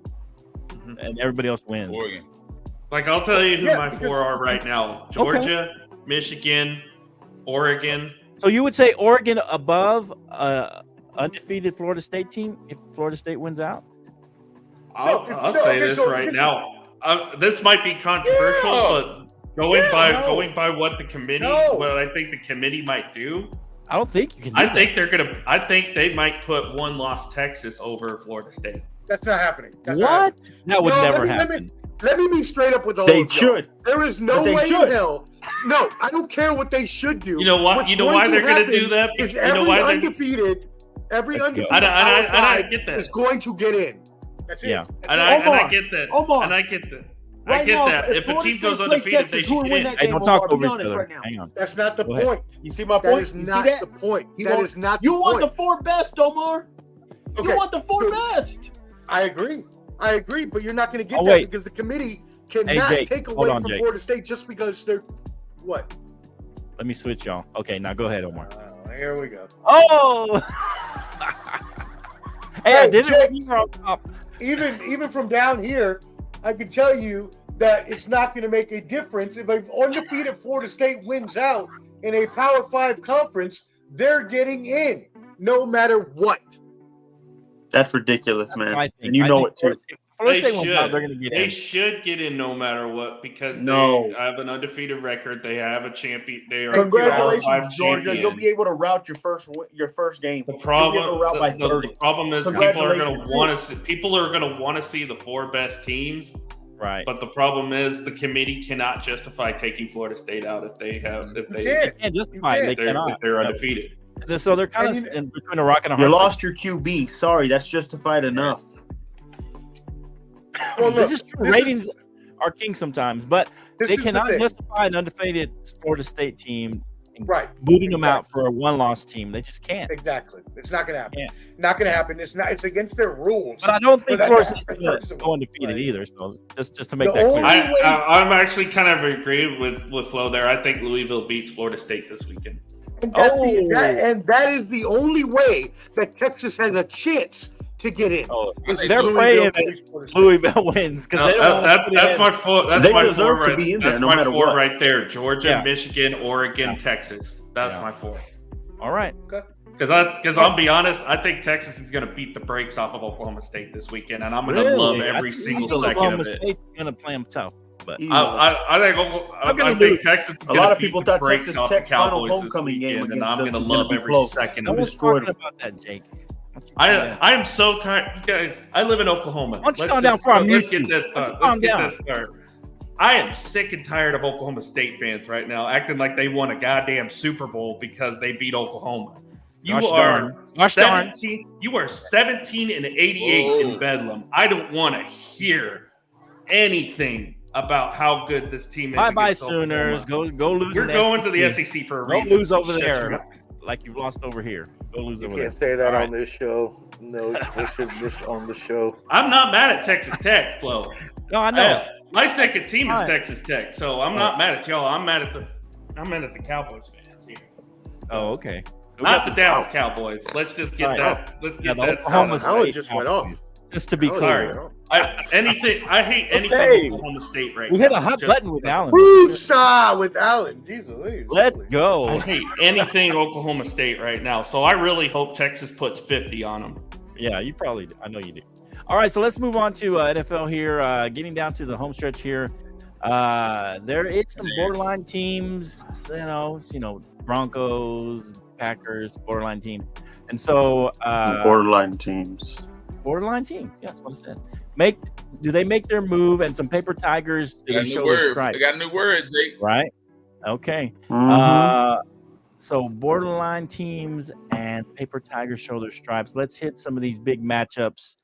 and everybody else wins. Oregon. Like I'll tell you who my 4 are right now: Georgia, Michigan, Oregon. So you would say Oregon above undefeated Florida State team if Florida State wins out? I'll say this right now. This might be controversial, but going by what the committee, what I think the committee might do. I don't think you can. I think they might put 1-loss Texas over Florida State. That's not happening. What? That would never happen. Let me be straight up with all they of should. Y'all. There is no way in hell. No, I don't care what they should do. You know what? You know why they're going to do that? Is you know why every undefeated I get that. is going to get in. That's it. Yeah. And I get that. And I get that. I get that. If a team goes undefeated, they should win. Hey, don't talk over each other. Hang on. That's not the point. You see my point? That is not the point. That is not the point. You want the 4 best, Omar. Okay. You want the 4 best. I agree, but you're not going to get that because the committee cannot take away from Florida State just because they're what? Let me switch y'all. Okay, now go ahead, Omar. Here we go. Oh! Hey, I did it. Even from down here, I can tell you that it's not going to make a difference if an undefeated Florida State wins out in a Power 5 conference. They're getting in no matter what. That's ridiculous, man. And you know it too. They should get in no matter what because they have an undefeated record. They have a champion. They are congratulations, Georgia. Champion. You'll be able to route your first game. The problem is people are going to want to see the 4 best teams. Right. But the problem is the committee cannot justify taking Florida State out if they're undefeated. So they're kind of in between a rock and a hard You place. lost your QB. Sorry, that's justified enough. Well, this is true. Ratings are king sometimes, but they cannot justify an undefeated Florida State team booting them out for a one-loss team. They just can't. Exactly. It's not going to happen. Not going to happen. It's not. It's against their rules. But I don't think Florida State's going to go undefeated either. So just to make that clear, I'm actually kind of agreeing with Flo there. I think Louisville beats Florida State this weekend. And that is the only way that Texas has a chance to get in. They're praying that Louisville wins because that's my four. That's my four right. That's my four what. Right there: Georgia, Michigan, Oregon, Texas. That's my four. All right. Okay. Because I'll be honest, I think Texas is going to beat the brakes off of Oklahoma State this weekend, and I'm going to love every single second of it. State's going to play them tough. But I think Texas is going to beat the brakes off the Cowboys this weekend, and I'm going to love every second of it. Talking about that, Jake. I am so tired, you guys. I live in Oklahoma. Let's get this started. I am sick and tired of Oklahoma State fans right now acting like they won a goddamn Super Bowl because they beat Oklahoma. You are 17. You are 17 and 88 in Bedlam. I don't want to hear anything about how good this team is. Bye, Sooners. Go lose. You're going to the SEC for a reason. Go lose over there, like you've lost over here. Go lose over there. You can't say that on this show. No, this on the show. I'm not mad at Texas Tech, Flo. No, I know. My second team is Texas Tech, so I'm not mad at y'all. I'm mad at the Cowboys fans here. Oh, okay. Not the Dallas Cowboys. Let's just get that. Let's get that. Oklahoma just went off. Just to be clear. I hate anything Oklahoma State right now. We hit a hot button with Allen. Woosah with Allen. Jesus. Let's go. I hate anything Oklahoma State right now. So I really hope Texas puts 50 on them. Yeah, you probably do. I know you do. All right, so let's move on to NFL here. Getting down to the home stretch here. There is some borderline teams, you know, Broncos, Packers, borderline teams. And so borderline teams. Borderline team. Yeah, that's what I said. Do they make their move and some paper tigers? Do they show their stripes? They got a new word, Jake. Right? Okay. So borderline teams and paper tigers show their stripes. Let's hit some of these big matchups,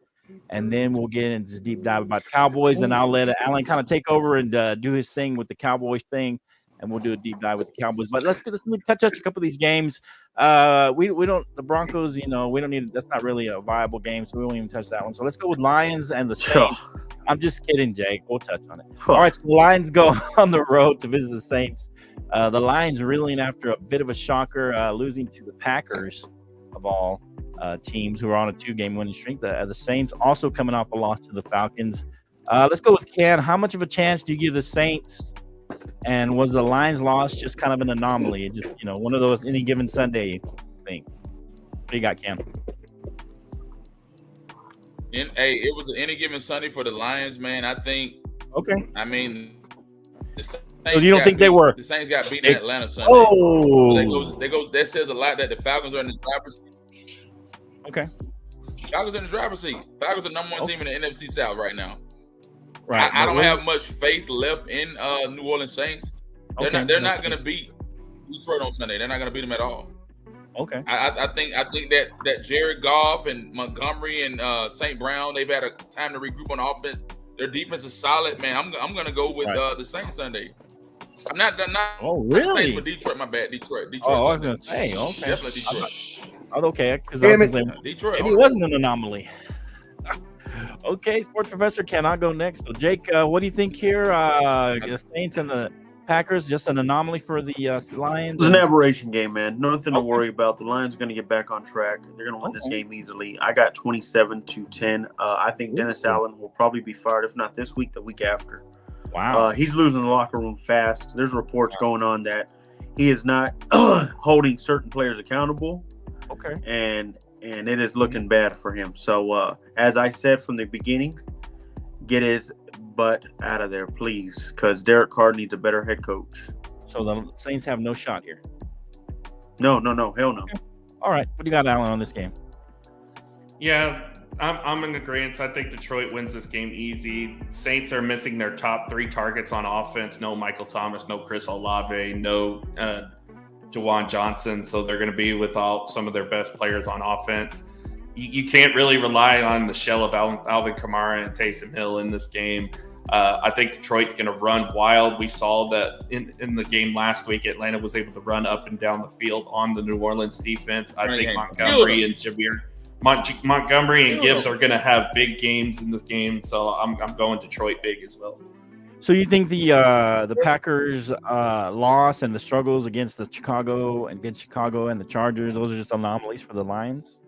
and then we'll get into deep dive about Cowboys, and I'll let Alan kind of take over and do his thing with the Cowboys thing, and we'll do a deep dive with the Cowboys. But let's touch a couple of these games. We don't the Broncos, we don't need. That's not really a viable game, so we won't even touch that one. So let's go with Lions and the Saints. I'm just kidding, Jake. We'll touch on it. All right, so the Lions go on the road to visit the Saints. The Lions reeling after a bit of a shocker, losing to the Packers of all teams who are on a 2-game winning streak. The Saints also coming off a loss to the Falcons. Let's go with Ken. How much of a chance do you give the Saints? And was the Lions loss just kind of an anomaly? Just one of those any given Sunday things. What do you got, Ken? It was an any given Sunday for the Lions, man. I think. Okay. I mean, the Saints so you don't think they were? The Saints got beaten in Atlanta Sunday. Oh. That says a lot that the Falcons are in the driver's seat. Okay. Falcons in the driver's seat. Falcons are number one team in the NFC South right now. Right. I don't have much faith left in New Orleans Saints. They're not going to beat Detroit on Sunday. They're not going to beat them at all. Okay. I think that Jared Goff and Montgomery and St. Brown, they've had a time to regroup on offense. Their defense is solid, man. I'm going to go with the Saints Sunday. I'm not. Oh, really? Saints with Detroit. My bad. Detroit. Oh, I was going to say. Okay. Definitely Detroit. Okay. Because Detroit. Maybe it wasn't an anomaly. Okay, Sports Professor Ken, I'll go next. So, Jake, what do you think here? The Saints and the Packers, just an anomaly for the Lions? It's an aberration game, man. Nothing to worry about. The Lions are going to get back on track. They're going to win this game easily. I got 27-10. I think Dennis Allen will probably be fired, if not this week, the week after. Wow. He's losing the locker room fast. There's reports going on that he is not holding certain players accountable. Okay. And it is looking bad for him. So, as I said from the beginning, get his butt out of there, please, because Derek Carr needs a better head coach. So the Saints have no shot here? No, hell no. Okay. All right. What do you got, Alan, on this game? Yeah, I'm in agreement. I think Detroit wins this game easy. Saints are missing their top 3 targets on offense. No Michael Thomas, no Chris Olave, no Juwan Johnson, so they're going to be without some of their best players on offense. You can't really rely on the shell of Alvin Kamara and Taysom Hill in this game. I think Detroit's going to run wild. We saw that in the game last week, Atlanta was able to run up and down the field on the New Orleans defense. I think Montgomery and Gibbs are going to have big games in this game, so I'm going Detroit big as well. So you think the Packers loss and the struggles against Chicago and the Chargers, those are just anomalies for the Lions?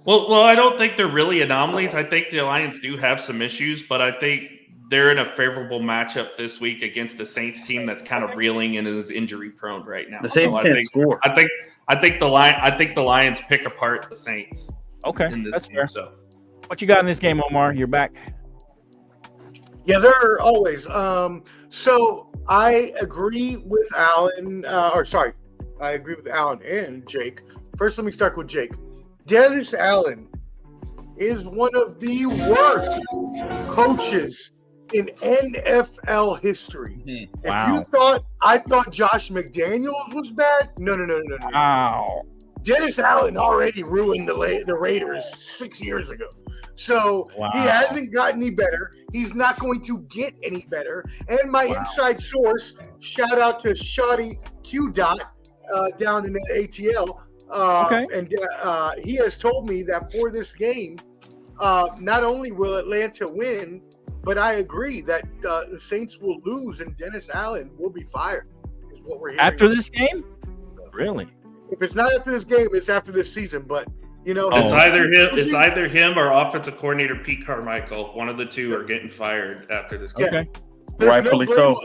Well, I don't think they're really anomalies. I think the Lions do have some issues, but I think they're in a favorable matchup this week against the Saints team that's kind of reeling and is injury prone right now. The Saints can't score. I think the Lions pick apart the Saints. Okay, in this that's game. fair. So, what you got in this game, Omar? You're back. Yeah, they're always. So I agree with Alan. I agree with Alan and Jake. First, let me start with Jake. Dennis Allen is one of the worst coaches in NFL history. Wow. If you thought I thought Josh McDaniels was bad, no. Wow. Dennis Allen already ruined the Raiders 6 years ago. So he hasn't gotten any better. He's not going to get any better. And my inside source, shout out to Shoddy Q Dot down in the ATL. And he has told me that for this game, not only will Atlanta win, but I agree that the Saints will lose and Dennis Allen will be fired. Is what we're hearing. After this game? Really? If it's not after this game, it's after this season. But it's either him or offensive coordinator Pete Carmichael. One of the two are getting fired after this game. Okay. Rightfully so.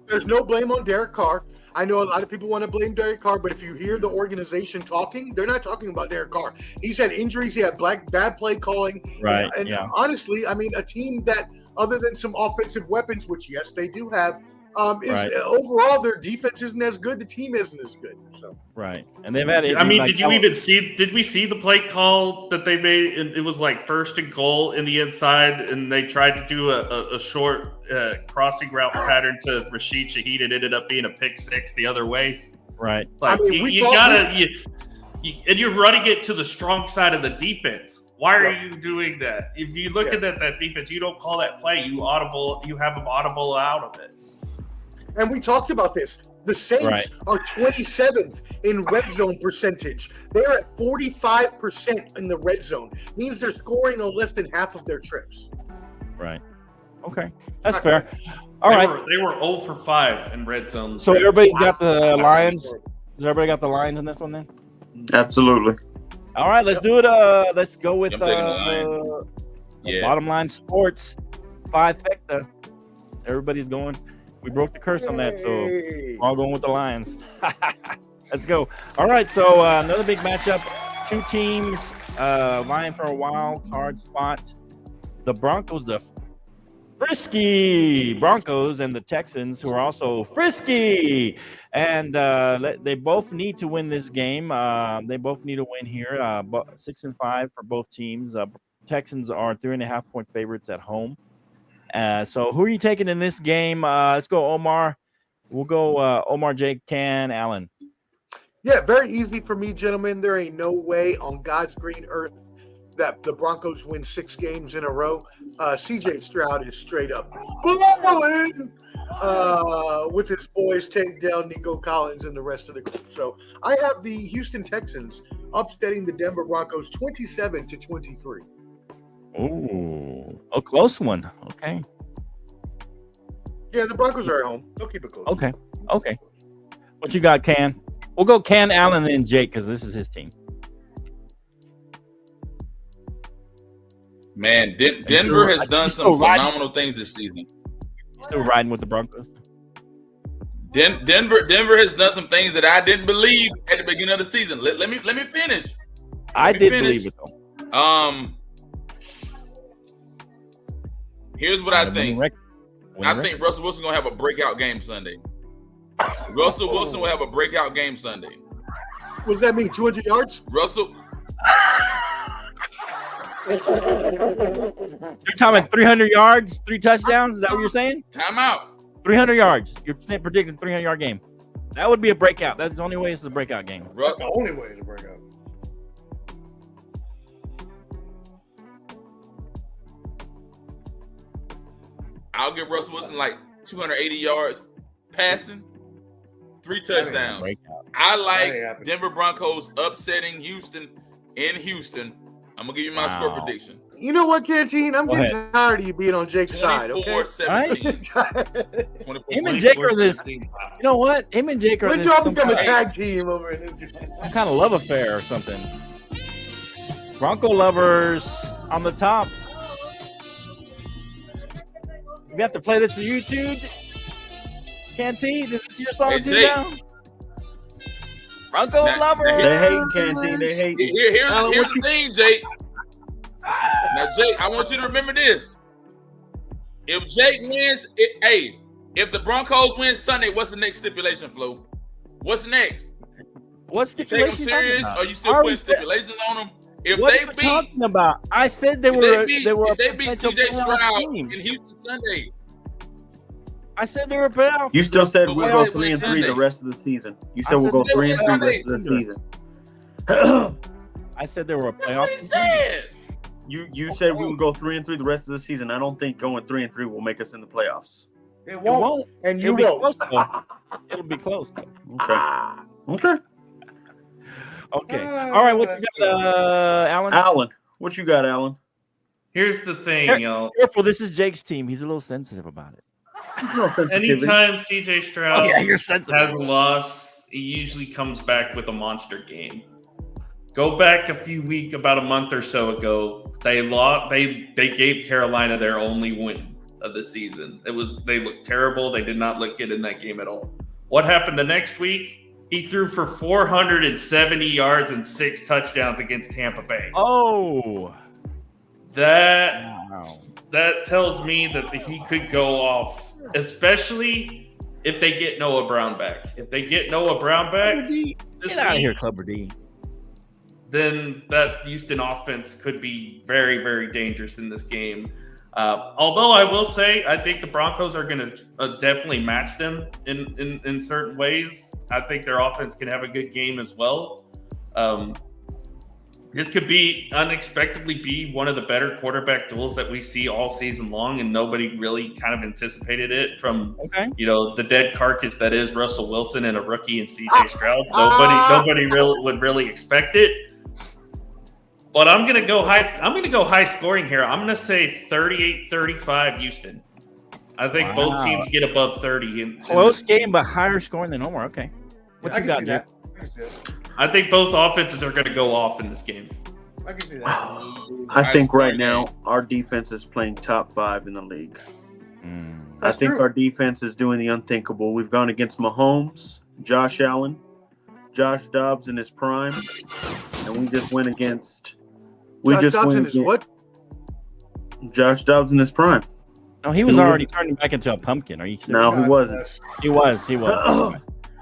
There's no blame on Derek Carr. I know a lot of people want to blame Derek Carr, but if you hear the organization talking, they're not talking about Derek Carr. He's had injuries. He had bad play calling. Right. And honestly, I mean, a team that, other than some offensive weapons, which, yes, they do have, overall, their defense isn't as good. The team isn't as good. So. Right. And they've had did we see the play call that they made? It was like 1st and goal in the inside, and they tried to do a short crossing route pattern to Rashid Shaheed. It ended up being a pick six the other way. Right. Like, and you're running it to the strong side of the defense. Why are you doing that? If you look at that defense, you don't call that play. You have them audible out of it. And we talked about this. The Saints are 27th in red zone percentage. They're at 45% in the red zone. Means they're scoring on less than half of their trips. Right. Okay. That's fair. All right. They were 0 for 5 in red zone. So everybody's got the Lions. Does everybody got the Lions in this one then? Absolutely. All right. Let's do it. Let's go with Bottom Line Sports. 5-fecta. Everybody's going. We broke the curse on that, so we're all going with the Lions. Let's go. All right, so another big matchup. Two teams vying for a wild card spot. The Broncos, the frisky Broncos, and the Texans, who are also frisky. And they both need to win this game. They both need to win here. 6-5 for both teams. Texans are 3.5-point favorites at home. So who are you taking in this game? Let's go, Omar. We'll go Omar, Jake, Can, Allen. Yeah, very easy for me, gentlemen. There ain't no way on God's green earth that the Broncos win 6 games in a row. CJ Stroud is straight up balling with his boys take down Nico Collins and the rest of the group. So I have the Houston Texans upsetting the Denver Broncos 27-23. Ooh, a close one. Okay. Yeah, the Broncos are at home. They'll keep it close. Okay. What you got, Can? We'll go Can, Allen, and then Jake, because this is his team. Man, Denver has done some phenomenal things this season. Still riding with the Broncos? Denver has done some things that I didn't believe at the beginning of the season. Let me finish. I did believe it, though. Here's what I think. I think Russell Wilson gonna have a breakout game Sunday. Russell Wilson will have a breakout game Sunday. What does that mean? 200 yards? Russell. You're talking 300 yards, 3 touchdowns? Is that what you're saying? Time out. 300 yards. You're predicting 300-yard game. That would be a breakout. That's the only way it's a breakout game. That's the only way to break out. I'll give Russell Wilson like 280 yards passing, 3 touchdowns. I like Denver Broncos upsetting Houston in Houston. I'm going to give you my score prediction. You know what, Canteen? I'm getting tired of you being on Jake's side, okay? 24-17. Him and Jake are this. You know what? Him and Jake are When this. y'all become a tag team over in some kind of love affair or something. Bronco lovers on the top. We have to play this for YouTube. Canteen, this is your song too now. Bronco lovers. They hate Canteen. They hate. Here's the thing, Jake. Now, Jake, I want you to remember this. If Jake wins, if the Broncos win Sunday, what's the next stipulation, Flo? What's next? What stipulation? Take them serious? Or you still putting stipulations on them? If what they are you talking about? I said they were. If they beat CJ Stroud in Houston Sunday. I said they were playoff. You still said we'll go 3-3 the rest of the season. You said we'll go 3-3 the rest of the season. I said they were a playoff. You said we would go 3-3 the rest of the season. I don't think going 3-3 will make us in the playoffs. It won't. And you won't. It'll be close. Okay. Okay. All right. What you got, Alan? Alan, what you got, Alan? Here's the thing, y'all. Careful. This is Jake's team. He's a little sensitive about it. Anytime CJ Stroud has a loss, he usually comes back with a monster game. Go back about a month or so ago. They lost. They gave Carolina their only win of the season. They looked terrible. They did not look good in that game at all. What happened the next week? He threw for 470 yards and 6 touchdowns against Tampa Bay. Oh, that tells me that he could go off, especially if they get Noah Brown back. If they get Noah Brown back, get out of here, Clubber D. Then that Houston offense could be very, very dangerous in this game. Although I will say, I think the Broncos are going to definitely match them in certain ways. I think their offense can have a good game as well. This could unexpectedly be one of the better quarterback duels that we see all season long, and nobody really kind of anticipated it from the dead carcass that is Russell Wilson and a rookie in CJ Stroud. Nobody really would really expect it. But I'm going to go high. I'm going to go high scoring here. I'm going to say 38-35 Houston. I think both teams get above 30. Close game, but higher scoring than Omar. Okay. What you got, Jeff? I think both offenses are going to go off in this game. I can see that. I think right now our defense is playing top 5 in the league. I think our defense is doing the unthinkable. We've gone against Mahomes, Josh Allen, Josh Dobbs in his prime, and we just went against. Josh Dobbs in his what? Josh Dobbs in his prime. No, he was already turning back into a pumpkin. Are you kidding? No, he wasn't. He was.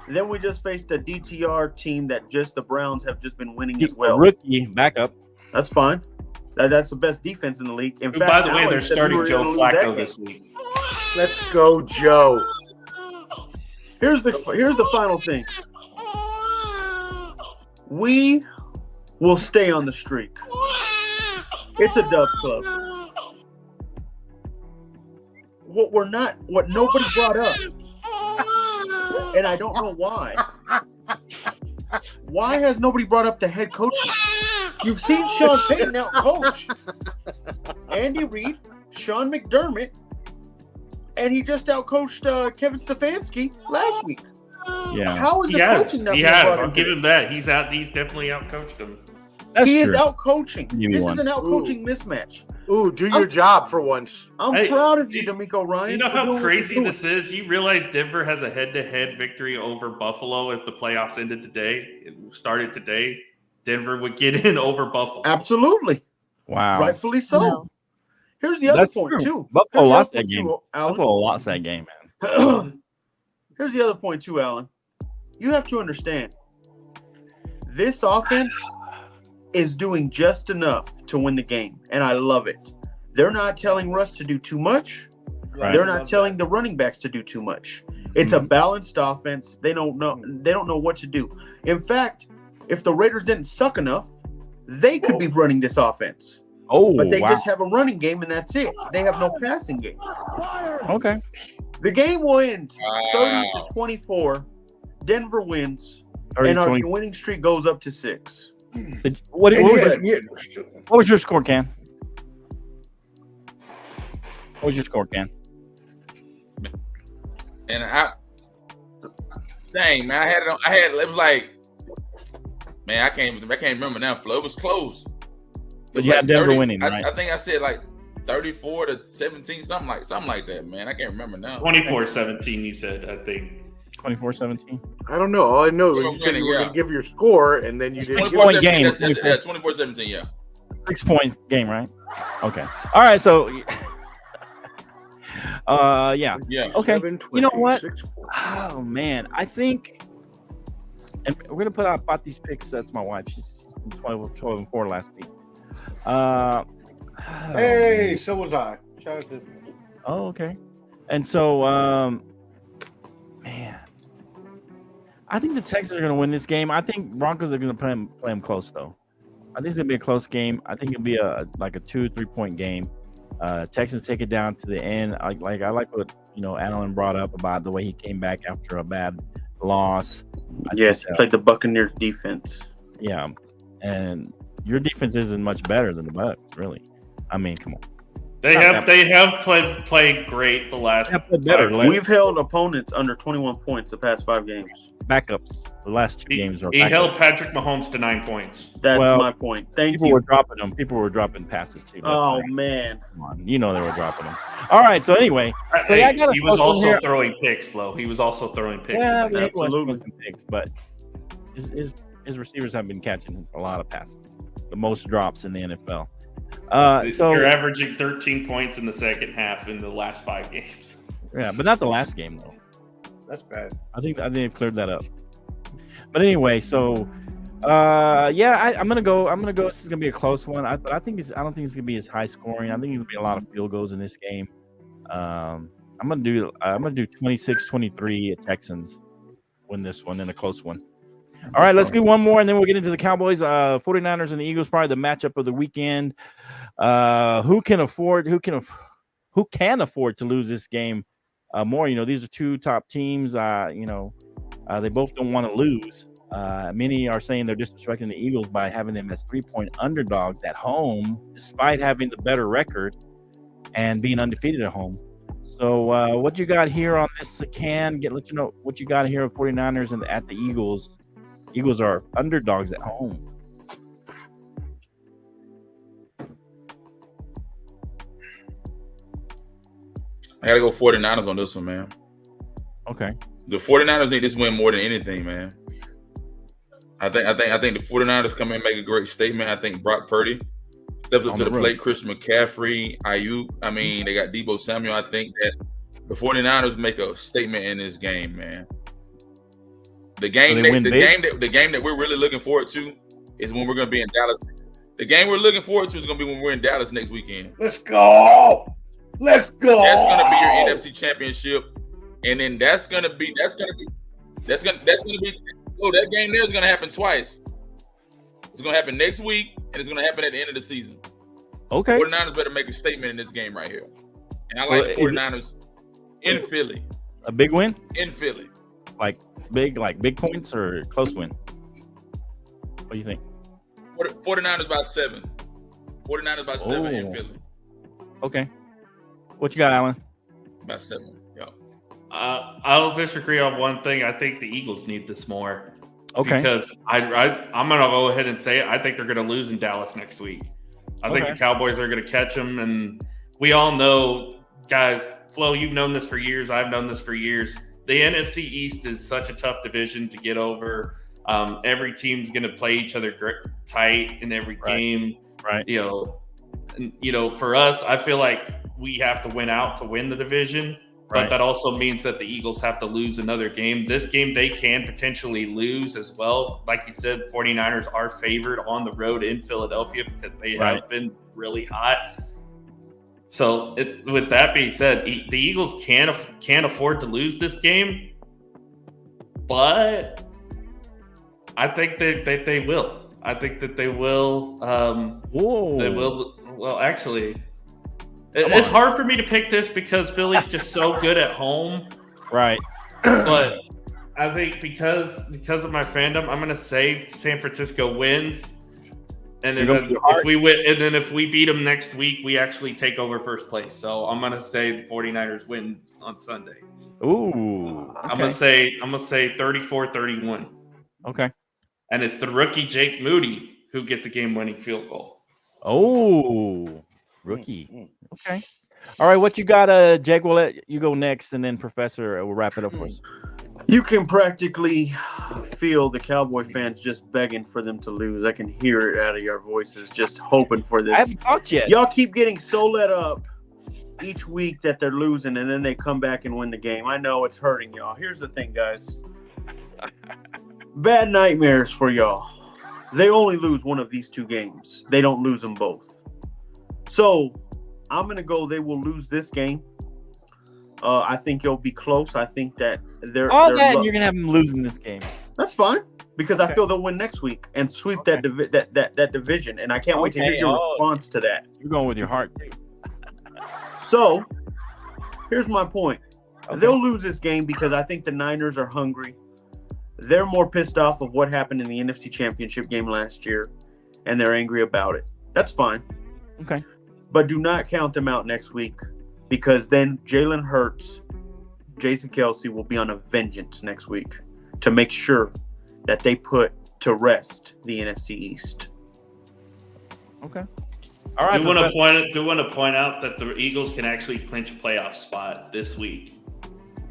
Then we just faced a DTR team that the Browns have just been winning as well. Rookie backup. That's fine. That's the best defense in the league. In fact, by the way, they're starting Joe Flacco this week. Let's go, Joe. Here's the final thing. We will stay on the streak. It's a dub club. What nobody brought up, and I don't know why. Why has nobody brought up the head coach? You've seen Sean Payton out coach Andy Reid, Sean McDermott, and he just out coached Kevin Stefanski last week. Yeah, how is he has? I'll give him that. He's definitely out coached him. He is out coaching. This is an out coaching mismatch. Ooh, do your job for once. I'm proud of you, D'Amico Ryan. You know how crazy this is? You realize Denver has a head-to-head victory over Buffalo if the playoffs ended today. It started today. Denver would get in over Buffalo. Absolutely. Wow. Rightfully so. No. Here's the other point, too. Buffalo lost that game. Buffalo lost that game, man. Here's the other point, too, Alan. You have to understand. This offense is doing just enough to win the game, and I love it. They're not telling Russ to do too much. Right. They're not telling the running backs to do too much. It's a balanced offense. They don't know what to do. In fact, if the Raiders didn't suck enough, they could be running this offense. But they just have a running game, and that's it. They have no passing game. Okay. The game will end 30-24. Denver wins, and our winning streak goes up to 6. What was your score, Ken? What was your score, Ken? And dang man, it was like, man, I can't remember now. Flo, it was close. But you had Denver winning, right? I think I said like 34-17, something like that, man. I can't remember now. 24-17, you said, I think. 24-17. I don't know. All I know is you said you were going to give your score, and then you didn't. 6-point game. 24-17, yeah. 6-point game, right? Okay. All right. So, yeah. Okay. 7, 20, you know what? 6 points. Oh man, I think, and we're gonna put out these picks. That's my wife. She's 12-4 last week. Hey, so was I. Shout out to. Oh, okay. And so, man, I think the Texans are going to win this game. I think Broncos are going to play them close, though. I think it's going to be a close game. I think it'll be a 2-3 point game. Texans take it down to the end. I like what Alan brought up about the way he came back after a bad loss. Yes, he played the Buccaneers defense. Yeah, and your defense isn't much better than the Bucs, really. I mean, come on. They have played great the last. We've held opponents under 21 points the past 5 games. Backups. The last 2 games are. He held Patrick Mahomes to 9 points. That's my point. People were dropping them. People were dropping passes too. Oh man, come on, they were dropping them. All right. So anyway, he was also throwing picks, Flo. He was also throwing picks. Yeah, absolutely picks, but his receivers have been catching a lot of passes. The most drops in the NFL. So you're averaging 13 points in the second half in the last 5 games. Yeah, but not the last game though. That's bad. I think they've cleared that up. But anyway, so I'm gonna go. This is gonna be a close one. I don't think it's gonna be as high scoring. I think it's gonna be a lot of field goals in this game. I'm gonna do 26-23 Texans win this one in a close one. All right, let's do one more, and then we'll get into the Cowboys, 49ers, and the Eagles. Probably the matchup of the weekend. Who can afford to lose this game more? These are 2 top teams. They both don't want to lose. Many are saying they're disrespecting the Eagles by having them as 3-point underdogs at home, despite having the better record and being undefeated at home. So, what you got here on this? Let you know what you got here of 49ers and at the Eagles. Eagles are underdogs at home. I gotta go 49ers on this one, man. Okay. The 49ers need this win more than anything, man. I think the 49ers come in and make a great statement. I think Brock Purdy steps up to the plate. Christian McCaffrey, Ayuk. I mean, they got Deebo Samuel. I think that the 49ers make a statement in this game, man. The game that we're really looking forward to is when we're going to be in Dallas. The game we're looking forward to is going to be when we're in Dallas next weekend. Let's go. That's going to be your NFC Championship, and then that's going to be. Oh, that game there is going to happen twice. It's going to happen next week, and it's going to happen at the end of the season. Okay. 49ers better make a statement in this game right here, and I like the 49ers in Philly. A big win in Philly. Like big points or close win? What do you think? 49ers by 7. 49ers by 7 in Philly. Okay. What you got, Alan? By 7. Yeah. I'll disagree on one thing. I think the Eagles need this more. Okay. Because I'm going to go ahead and say it. I think they're going to lose in Dallas next week. I think the Cowboys are going to catch them. And we all know, guys, Flo, you've known this for years. I've known this for years. The NFC East is such a tough division to get over. Every team's going to play each other tight in every game. Right. For us, I feel like we have to win out to win the division. But that also means that the Eagles have to lose another game. This game they can potentially lose as well. Like you said, 49ers are favored on the road in Philadelphia because they have been really hot. So, with that being said, the Eagles can't afford to lose this game, but I think that they will. I think that they will. They will. Well, actually, it's hard for me to pick this because Philly's just so good at home, right? But I think because of my fandom, I'm going to say San Francisco wins. And then if we win, and then if we beat them next week, we actually take over first place. So I'm gonna say the 49ers win on Sunday. Ooh. Okay. I'm gonna say 34-31. Okay. And it's the rookie Jake Moody who gets a game-winning field goal. Oh, rookie. Okay. All right, what you got, Jake? We'll let you go next, and then Professor will wrap it up for us. You can practically feel the Cowboy fans just begging for them to lose. I can hear it out of your voices, just hoping for this. I haven't talked yet. Y'all keep getting so let up each week that they're losing, and then they come back and win the game. I know it's hurting y'all. Here's the thing, guys. Bad nightmares for y'all. They only lose one of these two games. They don't lose them both. So I'm going to go they will lose this game. I think it'll be close. I think that and you're gonna have them losing this game. That's fine because I feel they'll win next week and sweep that division. And I can't wait to hear your response to that. You're going with your heart. So here's my point. Okay. They'll lose this game because I think the Niners are hungry. They're more pissed off of what happened in the NFC Championship game last year, and they're angry about it. That's fine. Okay. But do not count them out next week. Because then Jalen Hurts, Jason Kelce will be on a vengeance next week to make sure that they put to rest the NFC East. Okay. All right. Do want to point out that the Eagles can actually clinch a playoff spot this week.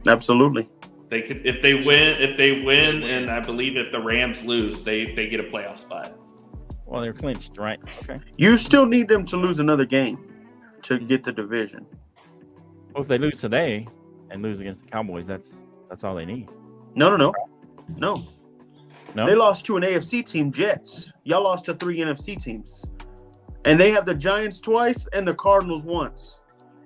Absolutely. They could if they win, and I believe if the Rams lose, they get a playoff spot. Well, they're clinched, right? Okay. You still need them to lose another game to get the division. Well, if they lose today and lose against the Cowboys, that's all they need. No. They lost to an AFC team, Jets. Y'all lost to 3 NFC teams. And they have the Giants twice and the Cardinals once.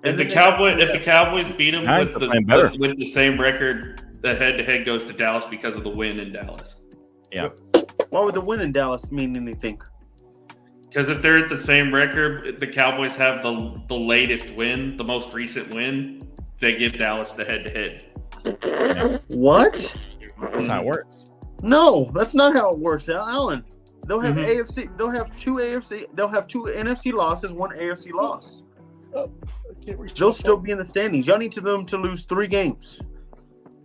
And if the Cowboys beat them with the same record, the head-to-head goes to Dallas because of the win in Dallas. Yeah. Why would the win in Dallas mean anything? Because if they're at the same record, the Cowboys have the latest win, the most recent win. They give Dallas the head-to-head. What? That's how it works. No, that's not how it works, Alan. They'll have AFC. They'll have two AFC. They'll have 2 NFC losses, 1 AFC loss. They'll still be in the standings. Y'all need them to lose 3 games.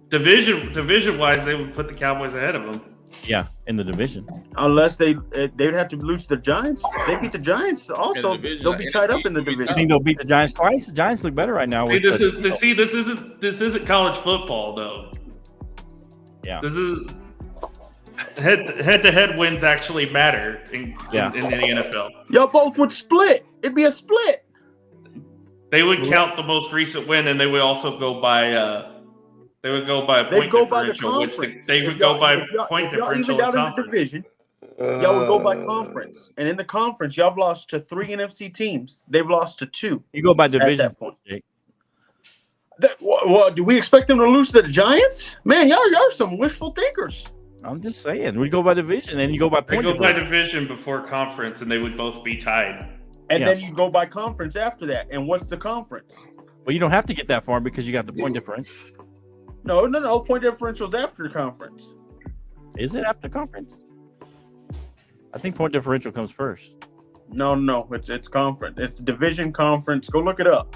Division-wise, they would put the Cowboys ahead of them. Yeah, in the division. Unless they'd have to lose to the Giants. They beat the Giants. Also, they'll be tied up in the division. You think they'll beat the Giants twice? The Giants look better right now. This isn't college football though. Yeah. This is head-to-head wins actually matter in the NFL. Y'all both would split. It'd be a split. They would count the most recent win, and they would also go by. They would go by a point differential, which they would go by point differential. Y'all in the division, y'all would go by conference, and in the conference, y'all have lost to 3 NFC teams. They've lost to 2. You go by division. At that point. Well, do we expect them to lose to the Giants? Man, y'all are some wishful thinkers. I'm just saying, we go by division, and you go by point. They go by division before conference, and they would both be tied. And then you go by conference after that. And what's the conference? Well, you don't have to get that far because you got the point differential. No. Point differential's after the conference. Is it after conference? I think point differential comes first. No. It's conference. It's division conference. Go look it up.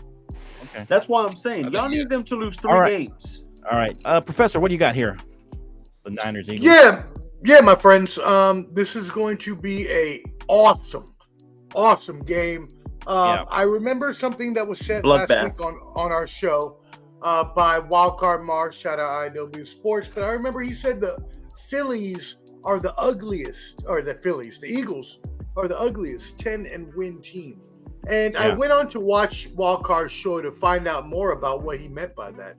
Okay. That's why I'm saying y'all need them to lose 3 games. All right, Professor, what do you got here? The Niners. Eagles. Yeah, my friends. This is going to be a awesome game. I remember something that was said last week on our show. By Wildcard Mark, shout out IW Sports. But I remember he said the Phillies are the ugliest, or the Eagles are the ugliest 10-win team. And I went on to watch Wildcard's show to find out more about what he meant by that.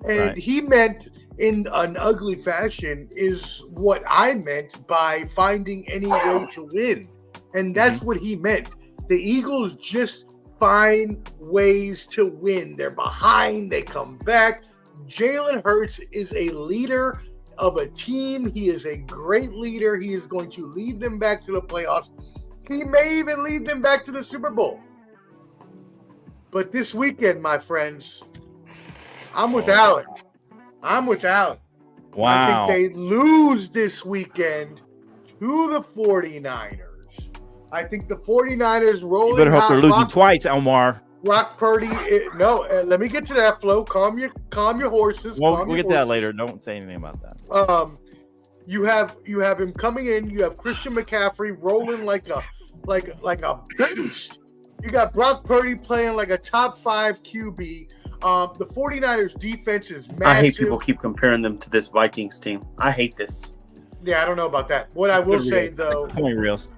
And he meant in an ugly fashion is what I meant by finding any way to win. And that's what he meant. The Eagles just find ways to win. They're behind, they come back. Jalen Hurts is a leader of a team. He is a great leader. He is going to lead them back to the playoffs. He may even lead them back to the Super Bowl. But this weekend, my friends, I'm with Allen. Wow. I think they lose this weekend to the 49ers. I think the 49ers rolling. You better hope they're losing twice, Omar. Brock Purdy. Let me get to that, Flo. Calm your horses. We'll get to that later. Don't say anything about that. You have him coming in. You have Christian McCaffrey rolling like a beast. You got Brock Purdy playing like a top 5 QB. The 49ers defense is massive. I hate people keep comparing them to this Vikings team. I hate this. Yeah, I don't know about that. What I will say though, point reels.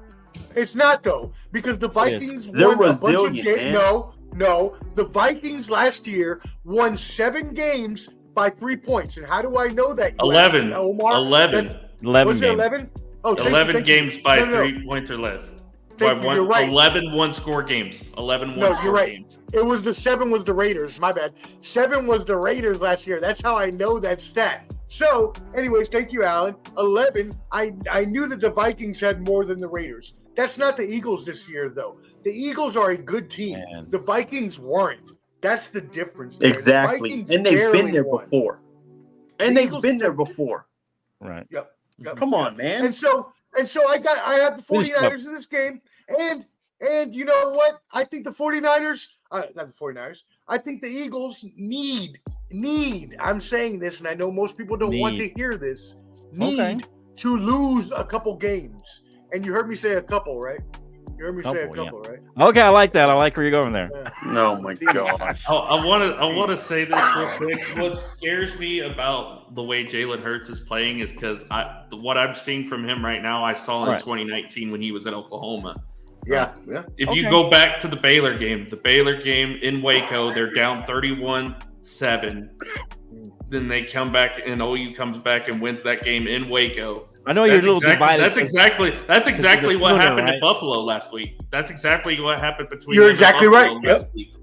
It's not though, because the Vikings won a bunch of games. No, the Vikings last year won 7 games by 3 points. And how do I know that? 11. Omar? 11. 11 was it 11? Oh, 11 games by No. 3 points or less. You're right. 11 one-score games. 11 No, one-score you're right. games. It was the 7 was the Raiders. My bad. 7 was the Raiders last year. That's how I know that stat. So, anyways, thank you, Alan. 11. I knew that the Vikings had more than the Raiders. That's not the Eagles this year, though. The Eagles are a good team. Man. The Vikings weren't. That's the difference. There. Exactly. The And they've been there won. before. Right. Yep. Come on, man. And so I have the 49ers in this game. And you know what? I think the 49ers, not the 49ers, I think the Eagles need, I'm saying this, and I know most people don't want to hear this, to lose a couple games. And you heard me say a couple, right? You heard me say a couple, right? Okay, I like that. I like where you're going there. Oh my gosh. I want to say this real quick. What scares me about the way Jalen Hurts is playing is because what I'm seeing from him right now, I saw in 2019 when he was in Oklahoma. Yeah. If you go back to the Baylor game in Waco, they're down 31-7. Then they come back and OU comes back and wins that game in Waco. I know you're a little divided. That's exactly what happened to Buffalo last week. That's exactly what happened between. You're exactly right. Last week.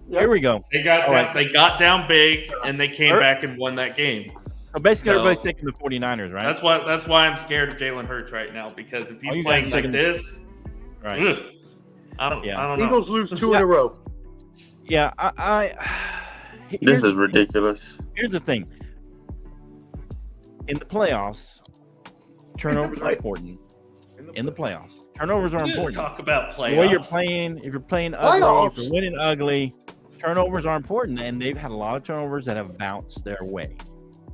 Here we go. They got down big and they came back and won that game. So basically, everybody's taking the 49ers, right? That's why I'm scared of Jalen Hurts right now, because if he's playing like this, right? I don't know. Eagles lose 2 in a row. Yeah, This is ridiculous. Here's the thing. In the playoffs, turnovers are important. In the playoffs, turnovers are important. Talk about playoffs. The way you're playing, if you're playing ugly, if you're winning ugly, turnovers are important. And they've had a lot of turnovers that have bounced their way.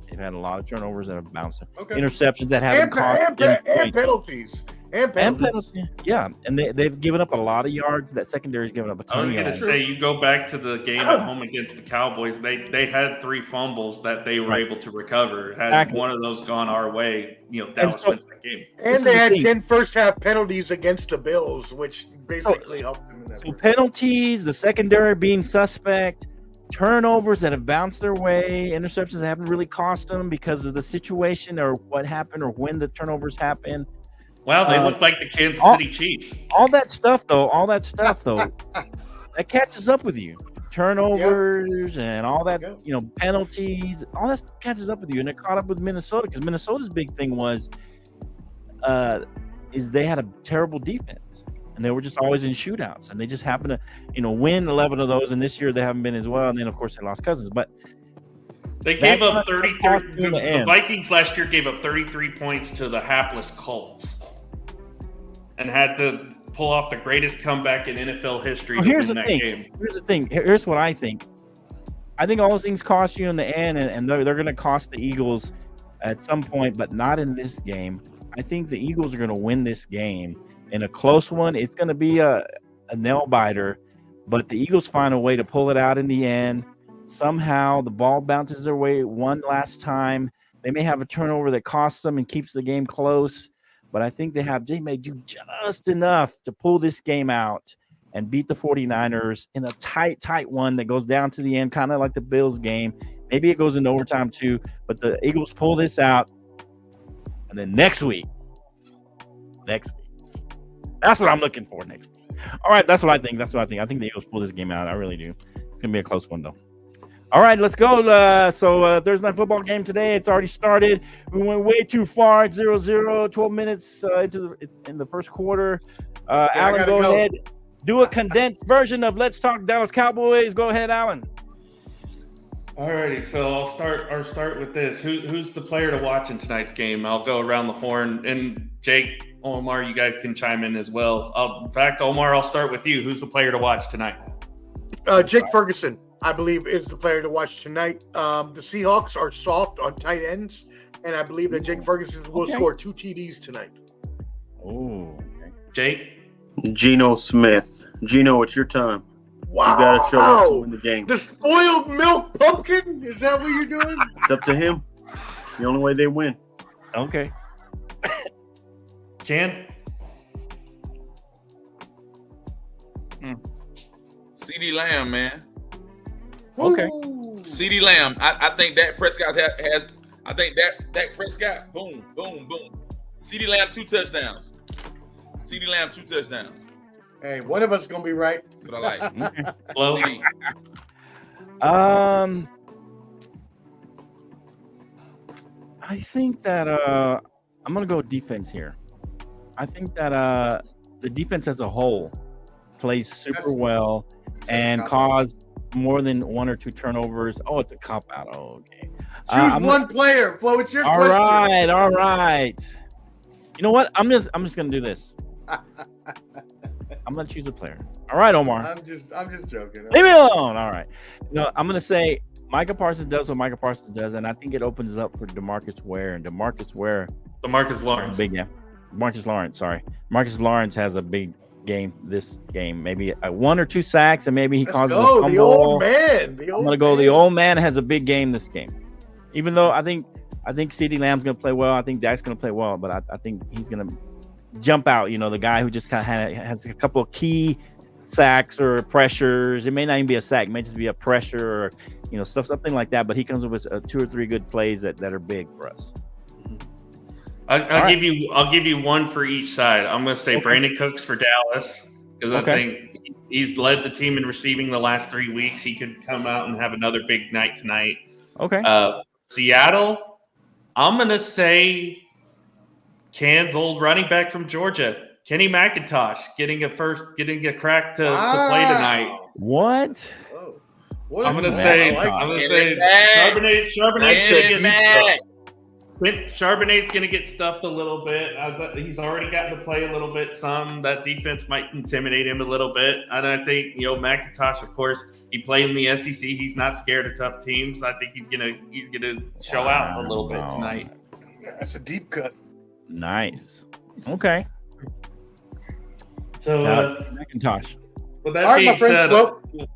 They've had a lot of turnovers that have bounced. Interceptions that haven't cost them and penalties. And penalties. Yeah, and they've given up a lot of yards. That secondary's given up a ton of yards. I was going to say, you go back to the game at home against the Cowboys, they had 3 fumbles that they were able to recover. Had one of those gone our way, Dallas wins that game. And they had 10 first-half penalties against the Bills, which basically helped them in that. So penalties, the secondary being suspect, turnovers that have bounced their way, interceptions that haven't really cost them because of the situation or what happened or when the turnovers happen. Wow, they look like the Kansas City Chiefs. All that stuff, though, that catches up with you. Turnovers and all that, penalties, all that catches up with you. And it caught up with Minnesota because Minnesota's big thing was they had a terrible defense. And they were just always in shootouts. And they just happened to, win 11 of those. And this year they haven't been as well. And then, of course, they lost Cousins. But they gave up 33. The Vikings last year gave up 33 points to the hapless Colts. And had to pull off the greatest comeback in NFL history to win that game. Here's the thing. Here's what I think. I think all those things cost you in the end, and they're going to cost the Eagles at some point, but not in this game. I think the Eagles are going to win this game. In a close one, it's going to be a nail-biter, but the Eagles find a way to pull it out in the end. Somehow the ball bounces their way one last time. They may have a turnover that costs them and keeps the game close. But I think they may do just enough to pull this game out and beat the 49ers in a tight one that goes down to the end, kind of like the Bills game. Maybe it goes into overtime too, but the Eagles pull this out. And then next week, that's what I'm looking for next week. All right, that's what I think. I think the Eagles pull this game out. I really do. It's gonna be a close one though. All right, let's go. So Thursday night football game today. It's already started. We went way too far. 0-0, 12 minutes in the first quarter. Alan, go ahead. Do a condensed version of Let's Talk Dallas Cowboys. Go ahead, Alan. Alrighty, so I'll start with this. Who's the player to watch in tonight's game? I'll go around the horn, and Jake, Omar, you guys can chime in as well. In fact, Omar, I'll start with you. Who's the player to watch tonight? Jake Ferguson, I believe, is the player to watch tonight. The Seahawks are soft on tight ends, and I believe that Jake Ferguson will score 2 TDs tonight. Oh, Jake? Geno Smith. Geno, it's your time. Wow. You got to show up to win the game. The spoiled milk pumpkin? Is that what you're doing? It's up to him. The only way they win. Okay. Ken? CeeDee Lamb, man. Okay. CeeDee Lamb. I think Dak Prescott has. I think Dak Prescott. Boom, boom, boom. CeeDee Lamb 2 touchdowns. CeeDee Lamb 2 touchdowns. Hey, one of us is gonna be right. That's what I like. Well, I think that I'm gonna go defense here. I think that the defense as a whole plays super well and caused more than 1 or 2 turnovers. Oh, it's a cop out. Oh, okay. Choose one player, Flo. It's your question. All right. You know what? I'm just gonna do this. I'm gonna choose a player. All right, Omar. I'm just joking. Leave me alone. All right. No, I'm gonna say Micah Parsons does what Micah Parsons does, and I think it opens up for DeMarcus Ware. And DeMarcus Lawrence. Big game. Marcus Lawrence. Sorry, Marcus Lawrence has a big game this game. Maybe 1 or 2 sacks, and maybe he causes a fumble. The old man. I'm gonna go. The old man has a big game this game. Even though I think CeeDee Lamb's gonna play well. I think Dak's gonna play well, but I think he's gonna jump out. You know, the guy who just kind of has a couple of key sacks or pressures. It may not even be a sack. It may just be a pressure or something like that. But he comes up with 2 or 3 good plays that are big for us. I'll give you one for each side. I'm going to say Brandon Cooks for Dallas because I think he's led the team in receiving the last 3 weeks. He could come out and have another big night tonight. Okay. Seattle, I'm going to say Cam's old running back from Georgia, Kenny McIntosh, getting a crack to play tonight. What? I'm going to say Charbonnet's going to get stuffed a little bit. He's already gotten to play a little bit. That defense might intimidate him a little bit. And I think, McIntosh, of course, he played in the SEC. He's not scared of tough teams. I think he's gonna show out a little bit tonight. That's a deep cut. Nice. Okay. So McIntosh. With that being said,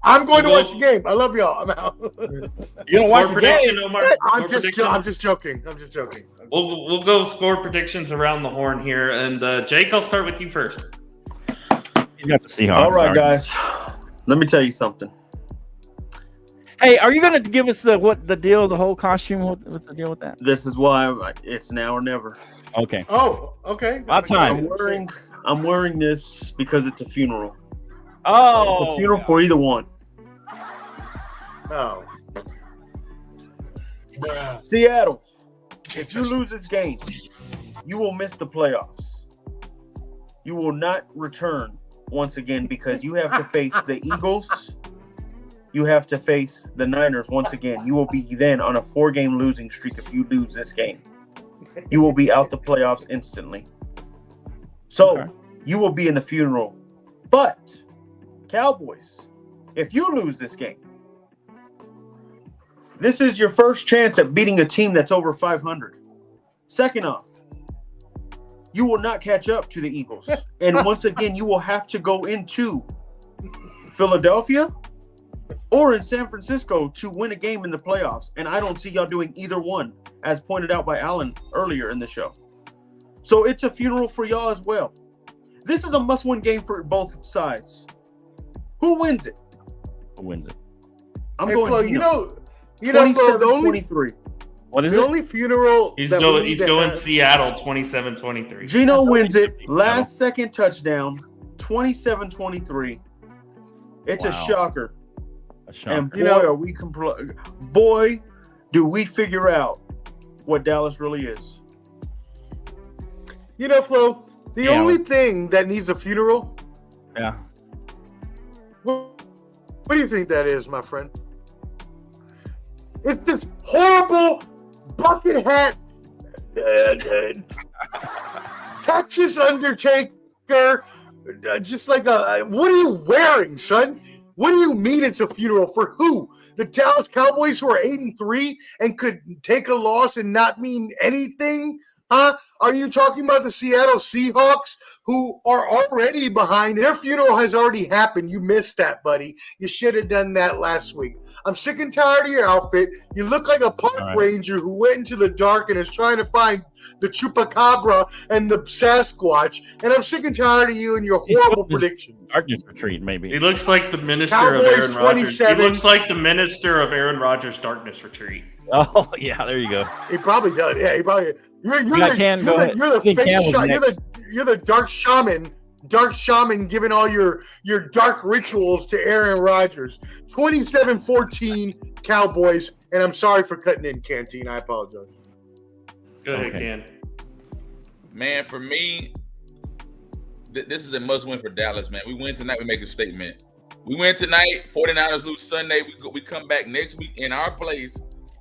I'm going to watch the game. I love y'all. I'm out. You don't watch the game, Omar? I'm just joking. We'll go score predictions around the horn here, and Jake, I'll start with you first. He's got the Seahawks. All right, guys. Let me tell you something. Hey, are you going to give us the whole costume? What's the deal with that? This is why it's now or never. Okay. Oh, okay. About time. I'm wearing this because it's a funeral. Oh, it's a funeral for either one. Oh. Seattle, if you lose this game, you will miss the playoffs. You will not return once again because you have to face the Eagles. You have to face the Niners once again. You will be then on a 4-game losing streak if you lose this game. You will be out the playoffs instantly. So you will be in the funeral. But Cowboys, if you lose this game, this is your first chance at beating a team that's over 500. Second off, you will not catch up to the Eagles. And once again, you will have to go into Philadelphia or in San Francisco to win a game in the playoffs. And I don't see y'all doing either one, as pointed out by Alan earlier in the show. So it's a funeral for y'all as well. This is a must-win game for both sides. Who wins it? Who wins it? I'm going Flo, you know, Flo, the only 23. What is the it? only funeral He's going Seattle 27-23. Geno wins it. Last second touchdown. 27-23. It's a shocker. And boy, boy, do we figure out what Dallas really is. You know, Flo, the only thing that needs a funeral. Yeah. What do you think that is, my friend? It's this horrible bucket hat Texas Undertaker. Just like what are you wearing, son? What do you mean it's a funeral for who? The Dallas Cowboys who are 8-3 and could take a loss and not mean anything? Huh? Are you talking about the Seattle Seahawks who are already behind? Their funeral has already happened. You missed that, buddy. You should have done that last week. I'm sick and tired of your outfit. You look like a park ranger who went into the dark and is trying to find the chupacabra and the Sasquatch. And I'm sick and tired of you and your horrible prediction. Darkness retreat, maybe. He looks like the minister of Aaron Rodgers. He looks like the minister of Aaron Rodgers' darkness retreat. Oh, yeah, there you go. He probably does. Yeah, he probably. You're the dark shaman giving all your dark rituals to Aaron Rodgers. 27-14 Cowboys, and I'm sorry for cutting in, Canteen. I apologize. Go ahead, Can. Man, for me, this is a must-win for Dallas, man. We win tonight, we make a statement. We win tonight, 49ers lose Sunday. We come back next week in our place.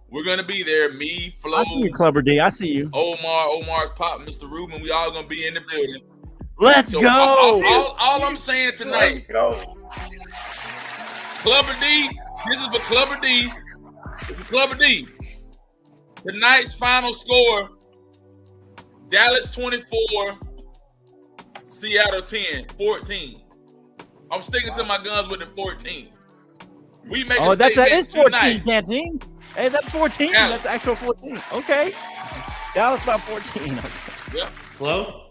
We're going to be there. Me, Flo. I see you, Clever D. I see you. Omar's pop, Mr. Rubin. We all going to be in the building. Let's go. All I'm saying tonight. Clever D. This is for Clever D. This is Clever D. Tonight's final score, Dallas 24, Seattle 14. I'm sticking to my guns with the 14. We make a that is 14, tonight. Canteen. Hey, that's 14. Dallas. That's actual 14. Okay. Dallas about 14. Yep. Flo?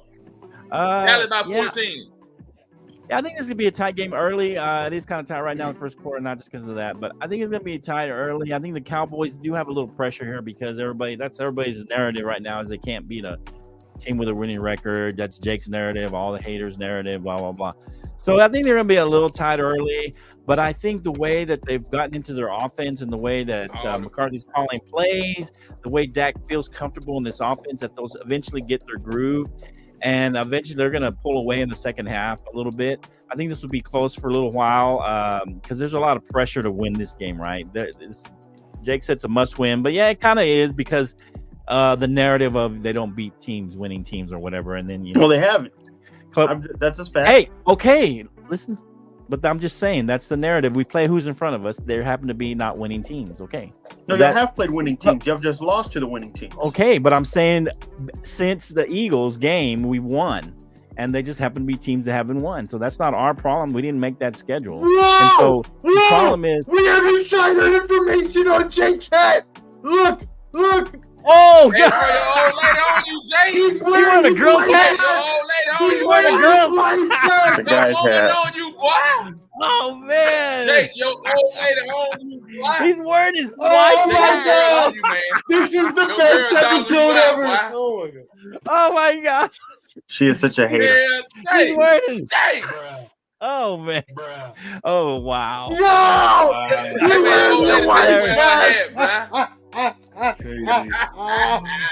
Dallas about 14. Yeah, I think it's going to be a tight game early. It is kind of tight right now in the first quarter, not just because of that, but I think it's going to be tight early. I think the Cowboys do have a little pressure here because everybody's narrative right now is they can't beat a team with a winning record. That's Jake's narrative, all the haters' narrative, blah, blah, blah. So I think they're going to be a little tight early, but I think the way that they've gotten into their offense and the way that McCarthy's calling plays, the way Dak feels comfortable in this offense, that those eventually get their groove, and eventually they're going to pull away in the second half a little bit. I think this will be close for a little while because there's a lot of pressure to win this game, right? Jake said it's a must-win, but yeah, it kind of is because the narrative of they don't beat teams, winning teams or whatever, and then well, they haven't. That's a fact. Hey, okay, listen, but I'm just saying that's the narrative. We play who's in front of us. There happen to be not winning teams. Okay. No, you have played winning teams. You have just lost to the winning team. Okay, but I'm saying since the Eagles game, we won, and they just happen to be teams that haven't won. So that's not our problem. We didn't make that schedule. Whoa! And so the problem is we have insider information on Jake's hat. Look. Oh, Hey, God. bro, your old lady on you, Jake. He's wearing a girl's hat. Your old lady on He's you. wearing a girl's hat. The guy's hat. on you, boy. Oh, man. Jake, your old lady on you, boy. He's wearing his Oh, white my hat. God. On you, man. This is the Your best girl down episode you ever. out, boy. Oh, my God. Oh, my God. She is such a hater. Yeah, He's Jake. wearing his. Jake. Oh, man. Oh, wow. Yo! Hey, man, your old lady white said you wear my hat, boy.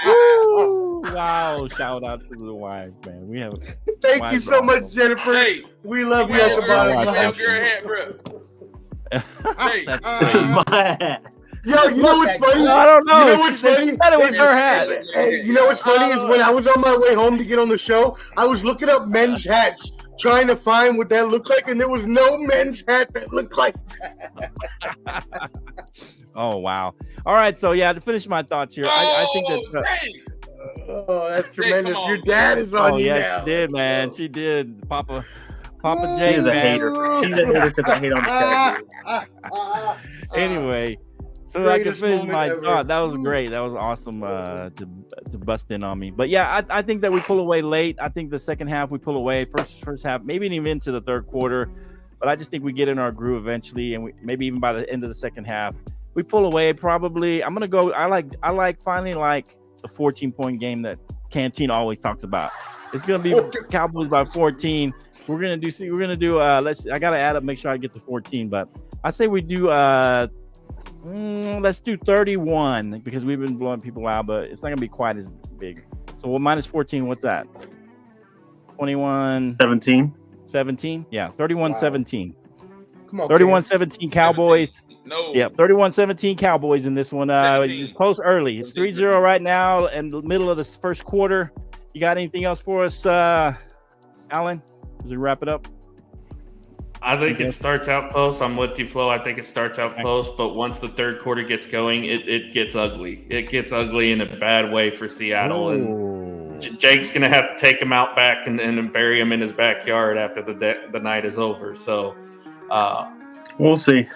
Woo. Wow. Shout out to the wives, man. We have. Thank you so much, Jennifer. Hey, We love you wear at your the girl, bottom you of wear your the girl hat, bro. Hey, This is my hat. Yo, you know what's funny? I don't know. You know what's funny? She said it was her hat. Hey, you know what's funny is when I was on my way home to get on the show, I was looking up men's hats, trying to find what that looked like, and there was no men's hat that looked like that. Oh, wow. All right. So, yeah, to finish my thoughts here, I think that. hey. Oh, that's Hey, tremendous. come on, Your dad is on you yes, now. she did, man. She did. Papa She J, is a man. hater. She's a hater because I hate on the tag. Anyway, so I can Greatest finish moment my ever. thought. That was great. That was awesome to bust in on me. But yeah, I think that we pull away late. I think the second half we pull away. First half, maybe even into the third quarter. But I just think we get in our groove eventually, and we maybe even by the end of the second half, we pull away. Probably, I'm gonna go. I finally like the 14-point game that Canteen always talks about. It's gonna be Cowboys by 14. We're gonna do. I gotta add up, make sure I get to 14. But I say we do. Let's do 31 because we've been blowing people out, but it's not gonna be quite as big. So what minus 14? What's that? 21. 17. Yeah, 31-17. Come on, 31-17 Cowboys. No. Yeah, 31-17 Cowboys in this one. It's close early. It's 3-0 right now in the middle of the first quarter. You got anything else for us, Alan, as we wrap it up? I think it starts out close. I'm with you, Flo. I think it starts out close, but once the third quarter gets going, it gets ugly. It gets ugly in a bad way for Seattle. And Jake's going to have to take him out back and bury him in his backyard after the night is over. So we'll see.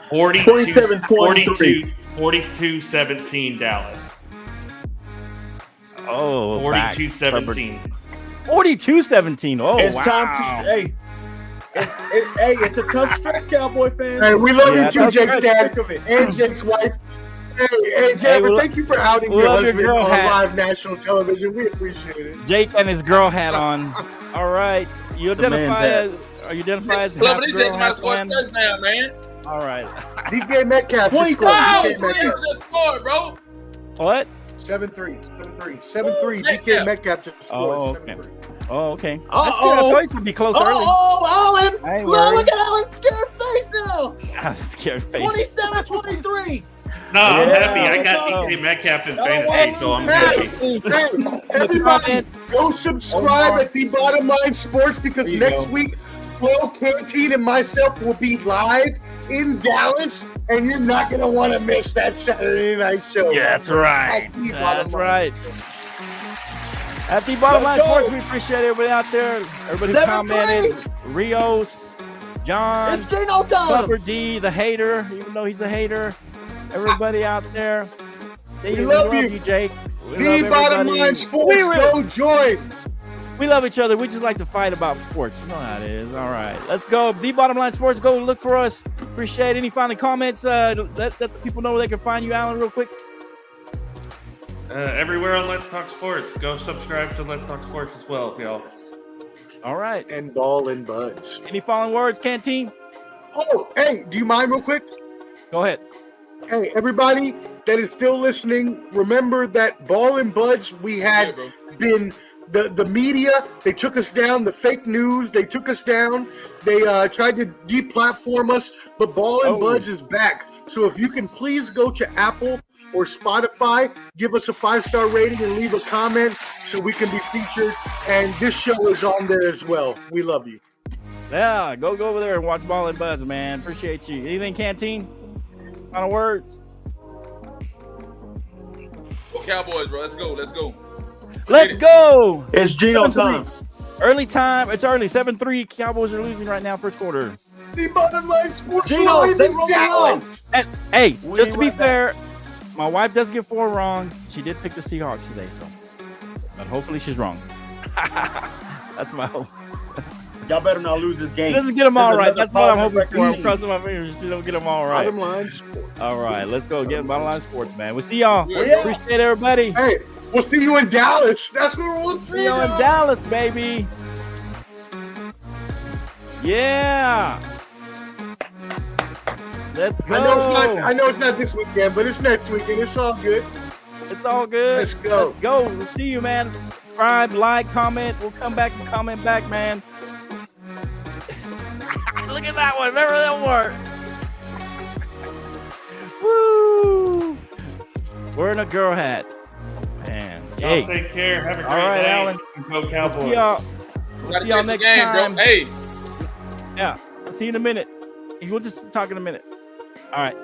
42-17 Dallas. Oh, 42-17. 42-17. Oh, it's wow. Time to, it's a tough stretch, Cowboy fans. Hey, we love you too, Jake's dad and Jake's wife. Hey, Jennifer, thank you for outing your husband on live national television. We appreciate it. Jake and his girl hat on. All right. Are you identify as Club, these days might score a touchdown, man. All right. DK Metcalf just scored. DK Metcalf just scored, bro. What? 7-3. DK Metcalf just scored. Okay. Oh, okay. That's good. I thought it was going to be close early. Alan! Look at Alan's scared face now. Scared face. 27-23. No, I'm happy. I got DK Metcalf in fantasy, so I'm happy. Hey, everybody, go subscribe at The Bottom Line Sports because next week, Flo, Canteen, and myself will be live in Dallas, and you're not going to want to miss that Saturday night show. Yeah, that's right. That's right. At The Bottom Line Sports, we appreciate everybody out there. Everybody commented. Rios, John, it's Gino time. Copper D, the hater, even though he's a hater. Everybody out there. We love you, Jake. The Bottom Line Sports, go join. We love each other. We just like to fight about sports. You know how it is. All right. Let's go. The Bottom Line Sports. Go look for us. Appreciate any final comments. Let the people know where they can find you, Alan, real quick. Everywhere on Let's Talk Sports. Go subscribe to Let's Talk Sports as well, y'all. All right. And Ball and Buds. Any final words, Canteen? Oh, hey, do you mind real quick? Go ahead. Hey, everybody that is still listening, remember that Ball and Buds, we had been the media, they took us down, the fake news, they took us down. They tried to deplatform us, but Ball and Buds is back. So if you can please go to Apple or Spotify, give us a 5-star rating and leave a comment so we can be featured. And this show is on there as well. We love you. Yeah, go over there and watch Ball and Buds, man. Appreciate you. Anything, Canteen? Final words? Go Cowboys, bro. Let's go. Let's go. It's Gino time. Early time. It's early. 7-3. Cowboys are losing right now, first quarter. The Bottom Line Sports Gino, Live is down. And hey, just to be fair, my wife does get 4 wrong. She did pick the Seahawks today, so but hopefully she's wrong. That's my hope. Y'all better not lose this game. She doesn't get them all right. That's what I'm hoping for. I'm crossing my fingers. She don't get them all right. Bottom Line Sports. All right, let's go get Bottom Line Sports, man. We'll see y'all. Yeah. Appreciate everybody. Hey, we'll see you in Dallas. That's where we'll see you in Dallas, baby. Yeah. Let's go. I know it's not this weekend, but it's next weekend. It's all good. It's all good. Let's go. Let's go. We'll see you, man. Subscribe, like, comment. We'll come back and comment back, man. Look at that one. Remember that one? Woo! Wearing a girl hat. Man. Y'all take care. Have a great day. Alan. Go Cowboys. We'll see y'all next time. Bro. Hey. Yeah. See you in a minute. We'll just talk in a minute. All right.